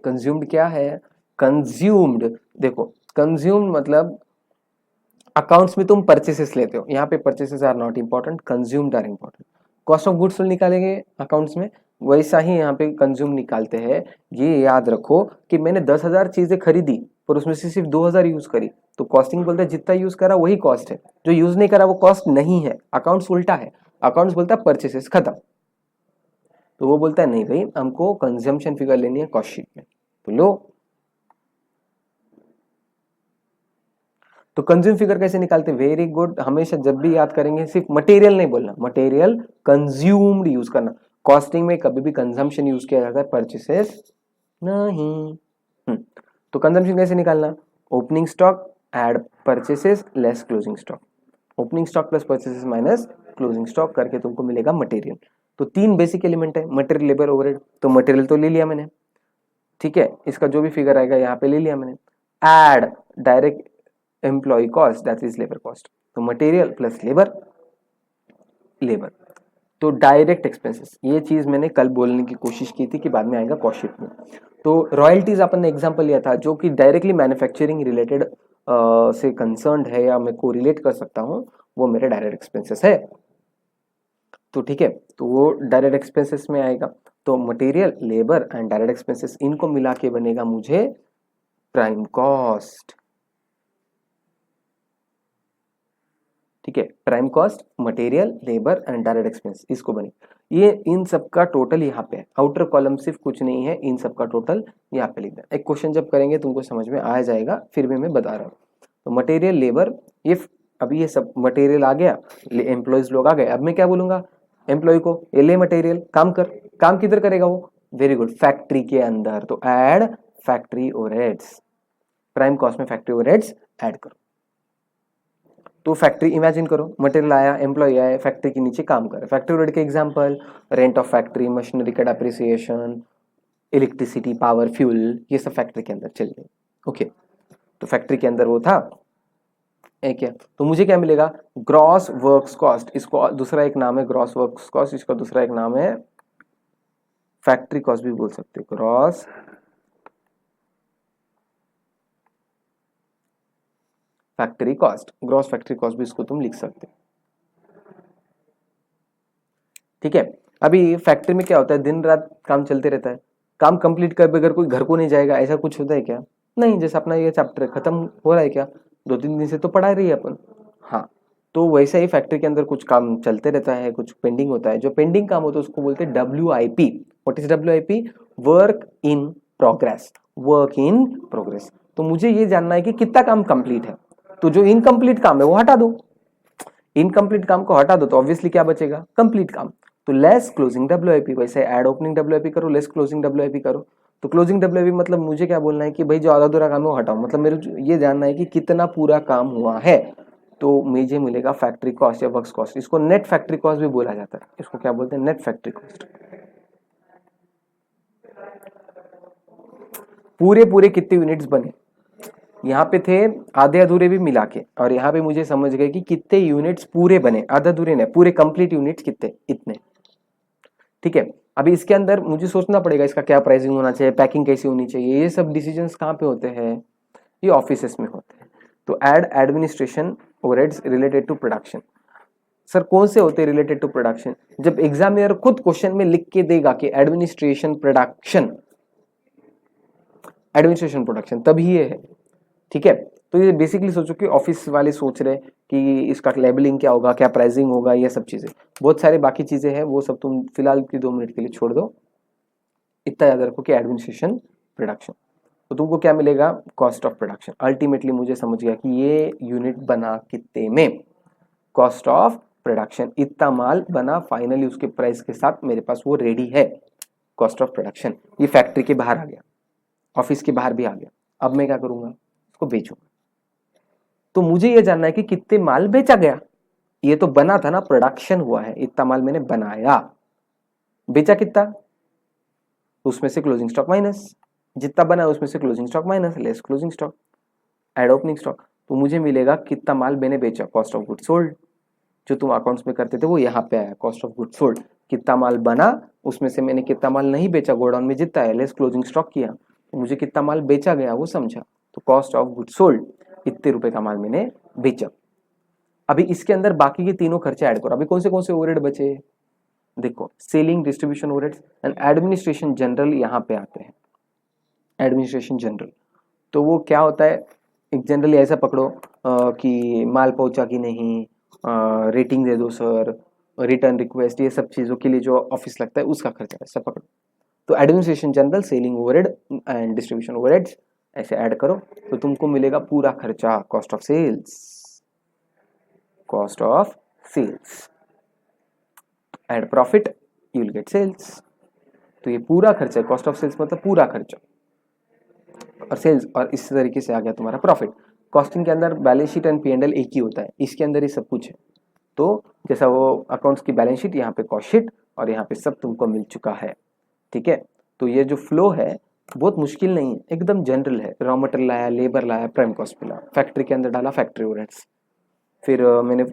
कंज्यूम्ड क्या है, कंज्यूम्ड देखो, कंज्यूम्ड मतलब अकाउंट्स में तुम परचेसेस लेते हो, यहाँ पे purchases are not important, consumed are important. Cost of goods निकालेंगे अकाउंट्स में, वैसा ही यहाँ पे कंज्यूम निकालते हैं। ये याद रखो कि मैंने 10,000 चीजें खरीदी पर उसमें से सिर्फ 2,000 यूज करी, तो कॉस्टिंग बोलता है जितना यूज करा वही कॉस्ट है, जो यूज नहीं करा वो कॉस्ट नहीं है। अकाउंट्स उल्टा है, अकाउंट्स बोलता है परचेसेस खत्म, तो वो बोलता है नहीं भाई हमको कंजम्पशन फिगर लेनी है कॉस्ट शीट में, तो लो। तो कंज्यूम फिगर कैसे निकालते, वेरी गुड, हमेशा जब भी याद करेंगे सिर्फ मटेरियल नहीं बोलना, मटेरियल कंज्यूम्ड यूज करना, कॉस्टिंग में कभी भी कंजम्पशन यूज किया जाता है, परचेसेस नहीं। तो कंजम्पशन कैसे निकालना, opening stock add purchases less closing stock, opening stock plus purchases minus closing stock करके तुमको मिलेगा मटेरियल। तो 3 बेसिक एलिमेंट है, मटेरियल लेबर ओवरहेड, तो मटेरियल तो ले लिया मैंने, ठीक है, इसका जो भी फिगर आएगा यहाँ पे ले लिया मैंने। Add direct employ cost that is labour cost, तो मटेरियल प्लस लेबर, लेबर। तो डायरेक्ट एक्सपेंसेस, ये चीज मैंने कल बोलने की कोशिश की थी कि बाद में आएगा कॉस्ट शीट में। तो रॉयल्टीज अपन ने एग्जांपल लिया था जो कि डायरेक्टली मैन्युफैक्चरिंग रिलेटेड से कंसर्न्ड है या मैं को रिलेट कर सकता हूँ, वो मेरे डायरेक्ट एक्सपेंसेस है, तो ठीक है। तो वो डायरेक्ट एक्सपेंसेस में आएगा, तो material labour and direct expenses इनको मिला के बनेगा मुझे प्राइम कॉस्ट, ठीक है। Prime cost material labour and direct expense इसको बने, ये इन सब का टोटल यहाँ पे है, आउटर कॉलम सिर्फ कुछ नहीं है, इन सब का टोटल यहाँ पे लिखना है। एक क्वेश्चन जब करेंगे तुमको समझ में आ जाएगा, फिर भी मैं बता रहा हूँ। तो मटेरियल लेबर, इफ अभी ये सब मटेरियल आ गया, एम्प्लॉयज लोग आ गए, अब मैं क्या बोलूंगा, एम्प्लॉय को ये ले मटेरियल, काम कर, काम किधर करेगा वो, वेरी गुड, फैक्ट्री के अंदर, तो add factory overheads, prime cost में फैक्ट्री ओवरहेड्स ऐड करो। तो फैक्ट्री इमेजिन करो, मटेरियल आया, एम्प्लॉय आया, फैक्ट्री के नीचे काम करे, फैक्ट्री ओवरहेड के example rent of factory, machinery का डेप्रिसिएशन, इलेक्ट्रिसिटी, पावर, फ्यूल, ये सब फैक्ट्री के अंदर चल गए। ओके, तो फैक्ट्री के अंदर वो था एक है, तो मुझे क्या मिलेगा, ग्रॉस वर्क्स कॉस्ट, इसको दूसरा एक नाम है ग्रॉस वर्क्स कॉस्ट, इसका दूसरा एक नाम है फैक्ट्री कॉस्ट भी बोल सकते हो, gross factory cost, gross factory cost भी इसको तुम लिख सकते हो। ठीक है, अभी फैक्ट्री में क्या होता है, दिन रात काम चलते रहता है, काम कंप्लीट कर बगैर कोई घर को नहीं जाएगा, ऐसा कुछ होता है क्या, नहीं, जैसे अपना ये चैप्टर खत्म हो रहा है क्या, 2-3 दिन से तो पढ़ा रही है अपन, हाँ, तो वैसे ही फैक्ट्री के अंदर कुछ काम चलते रहता है, कुछ पेंडिंग होता है, जो पेंडिंग काम होता है उसको बोलते हैं WIP। What is WIP, work in progress, work in progress. तो मुझे ये जानना है कि कितना काम कंप्लीट है, तो जो इनकम्प्लीट काम है वो हटा दो, इनकम्प्लीट काम को हटा दो तो ऑब्वियसली क्या बचेगा, कंप्लीट काम, तो लेस क्लोजिंग WIP, वैसे ऐड ओपनिंग WIP करो, लेस क्लोजिंग WIP करो। तो क्लोजिंग WIP मतलब मुझे क्या बोलना है कि भाई जो आधा अधूरा काम है वो हटाओ, मतलब मेरे ये जानना है कि कितना पूरा काम हुआ है, तो मुझे मिलेगा फैक्ट्री कॉस्ट या वर्क्स कॉस्ट, इसको नेट फैक्ट्री कॉस्ट भी बोला जाता है, इसको क्या बोलते हैं, नेट फैक्ट्री कॉस्ट। पूरे पूरे कितने यूनिट्स बने, यहाँ पे थे आधे अधूरे भी मिला के, और यहाँ पे मुझे समझ गए कि कितने यूनिट्स पूरे बने, आधे अधूरे नहीं, पूरे कंप्लीट यूनिट्स कितने, इतने। ठीक है, अभी इसके अंदर मुझे सोचना पड़ेगा इसका क्या प्राइसिंग होना चाहिए, पैकिंग कैसी होनी चाहिए, ये सब डिसीजंस कहाँ पे होते हैं, ये ऑफिसेस में होते हैं। तो add administration overheads related to production, sir कौन से होते हैं रिलेटेड टू प्रोडक्शन, जब एग्जामिनर खुद क्वेश्चन में लिख के देगा कि एडमिनिस्ट्रेशन प्रोडक्शन, एडमिनिस्ट्रेशन प्रोडक्शन, तभी ये है। ठीक है, तो ये बेसिकली सोचो कि ऑफिस वाले सोच रहे कि इसका लेबलिंग क्या होगा, क्या प्राइसिंग होगा, ये सब चीजें, बहुत सारे बाकी चीजें हैं, वो सब तुम फिलहाल की 2 मिनट के लिए छोड़ दो, इतना याद रखो कि एडमिनिस्ट्रेशन प्रोडक्शन, तो तुमको क्या मिलेगा, कॉस्ट ऑफ प्रोडक्शन। अल्टीमेटली मुझे समझ गया कि ये यूनिट बना कितने में, कॉस्ट ऑफ प्रोडक्शन, इतना माल बना फाइनली उसके प्राइस के साथ मेरे पास वो रेडी है, कॉस्ट ऑफ प्रोडक्शन। ये फैक्ट्री के बाहर आ गया, ऑफिस के बाहर भी आ गया, अब मैं क्या करूंगा, उसको बेचूंगा। तो मुझे ये जानना है कि कितने माल बेचा गया, ये तो बना था ना, प्रोडक्शन हुआ है, इतना माल मैंने बनाया, बेचा कितना, उसमें से क्लोजिंग स्टॉक माइनस, जितना बना उसमें से closing stock minus, less closing stock, add opening stock, तो मुझे मिलेगा कितना माल मैंने बेचा, कॉस्ट ऑफ गुड्स सोल्ड, जो तुम अकाउंट्स में करते थे वो यहाँ पे आया, कॉस्ट ऑफ गुड्स सोल्ड, कितना माल बना उसमें से मैंने कितना माल नहीं बेचा, गोडाउन में जितना है, लेस क्लोजिंग स्टॉक किया, तो मुझे कितना माल बेचा गया वो समझा, तो कॉस्ट ऑफ गुड्स सोल्ड, इतने रुपए का माल मैंने बेचा। अभी इसके अंदर बाकी के तीनों खर्चे ऐड करो, अभी कौन से ओवरहेड बचे, देखो selling, distribution overheads and administration general यहाँ पे आते हैं, एडमिनिस्ट्रेशन जनरल, तो वो क्या होता है, एक जनरली ऐसा पकड़ो कि माल पहुंचा कि नहीं, रेटिंग दे दो सर, रिटर्न रिक्वेस्ट, ये सब चीज़ों के लिए जो ऑफिस लगता है उसका खर्चा ऐसा पकड़ो। तो administration general, selling overhead and distribution overheads ऐसे ऐड करो, तो तुमको मिलेगा पूरा खर्चा, cost of sales, cost of sales, add profit you will get sales, तो ये पूरा खर्चा, कॉस्ट ऑफ सेल्स मतलब पूरा खर्चा और सेल्स, और इस तरीके से आ गया तुम्हारा प्रॉफिट। कॉस्टिंग के अंदर बैलेंस शीट एंड P&L एक ही होता है, इसके अंदर ही सब कुछ है, तो जैसा वो अकाउंट्स की बैलेंस शीट, यहाँ पे कॉस्ट शीट, और यहाँ पे सब तुमको मिल चुका है। ठीक है, तो ये जो फ्लो है बहुत मुश्किल नहीं है, एकदम जनरल है, रॉ मटेरियल लाया, लेबर लाया, प्राइम कॉस्ट मिला, फैक्ट्री के अंदर डाला फैक्ट्री ओवरहेड्स, फिर मैंने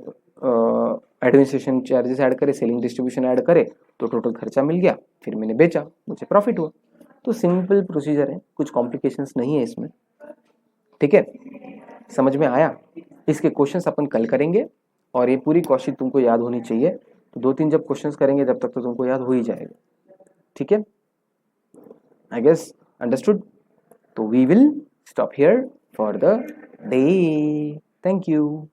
एडमिनिस्ट्रेशन चार्जेस ऐड करे, सेलिंग डिस्ट्रीब्यूशन ऐड करे, तो टोटल खर्चा मिल गया, फिर मैंने बेचा, मुझे प्रॉफिट हुआ। तो सिंपल प्रोसीजर है, कुछ कॉम्प्लिकेशंस नहीं है इसमें। ठीक है, समझ में आया, इसके क्वेश्चंस अपन कल करेंगे, और ये पूरी कॉस्ट तुमको याद होनी चाहिए, तो 2-3 जब क्वेश्चंस करेंगे जब तक तो तुमको याद हो ही जाएगा। ठीक है, आई गेस अंडरस्टूड, तो we will stop here for the day, thank you.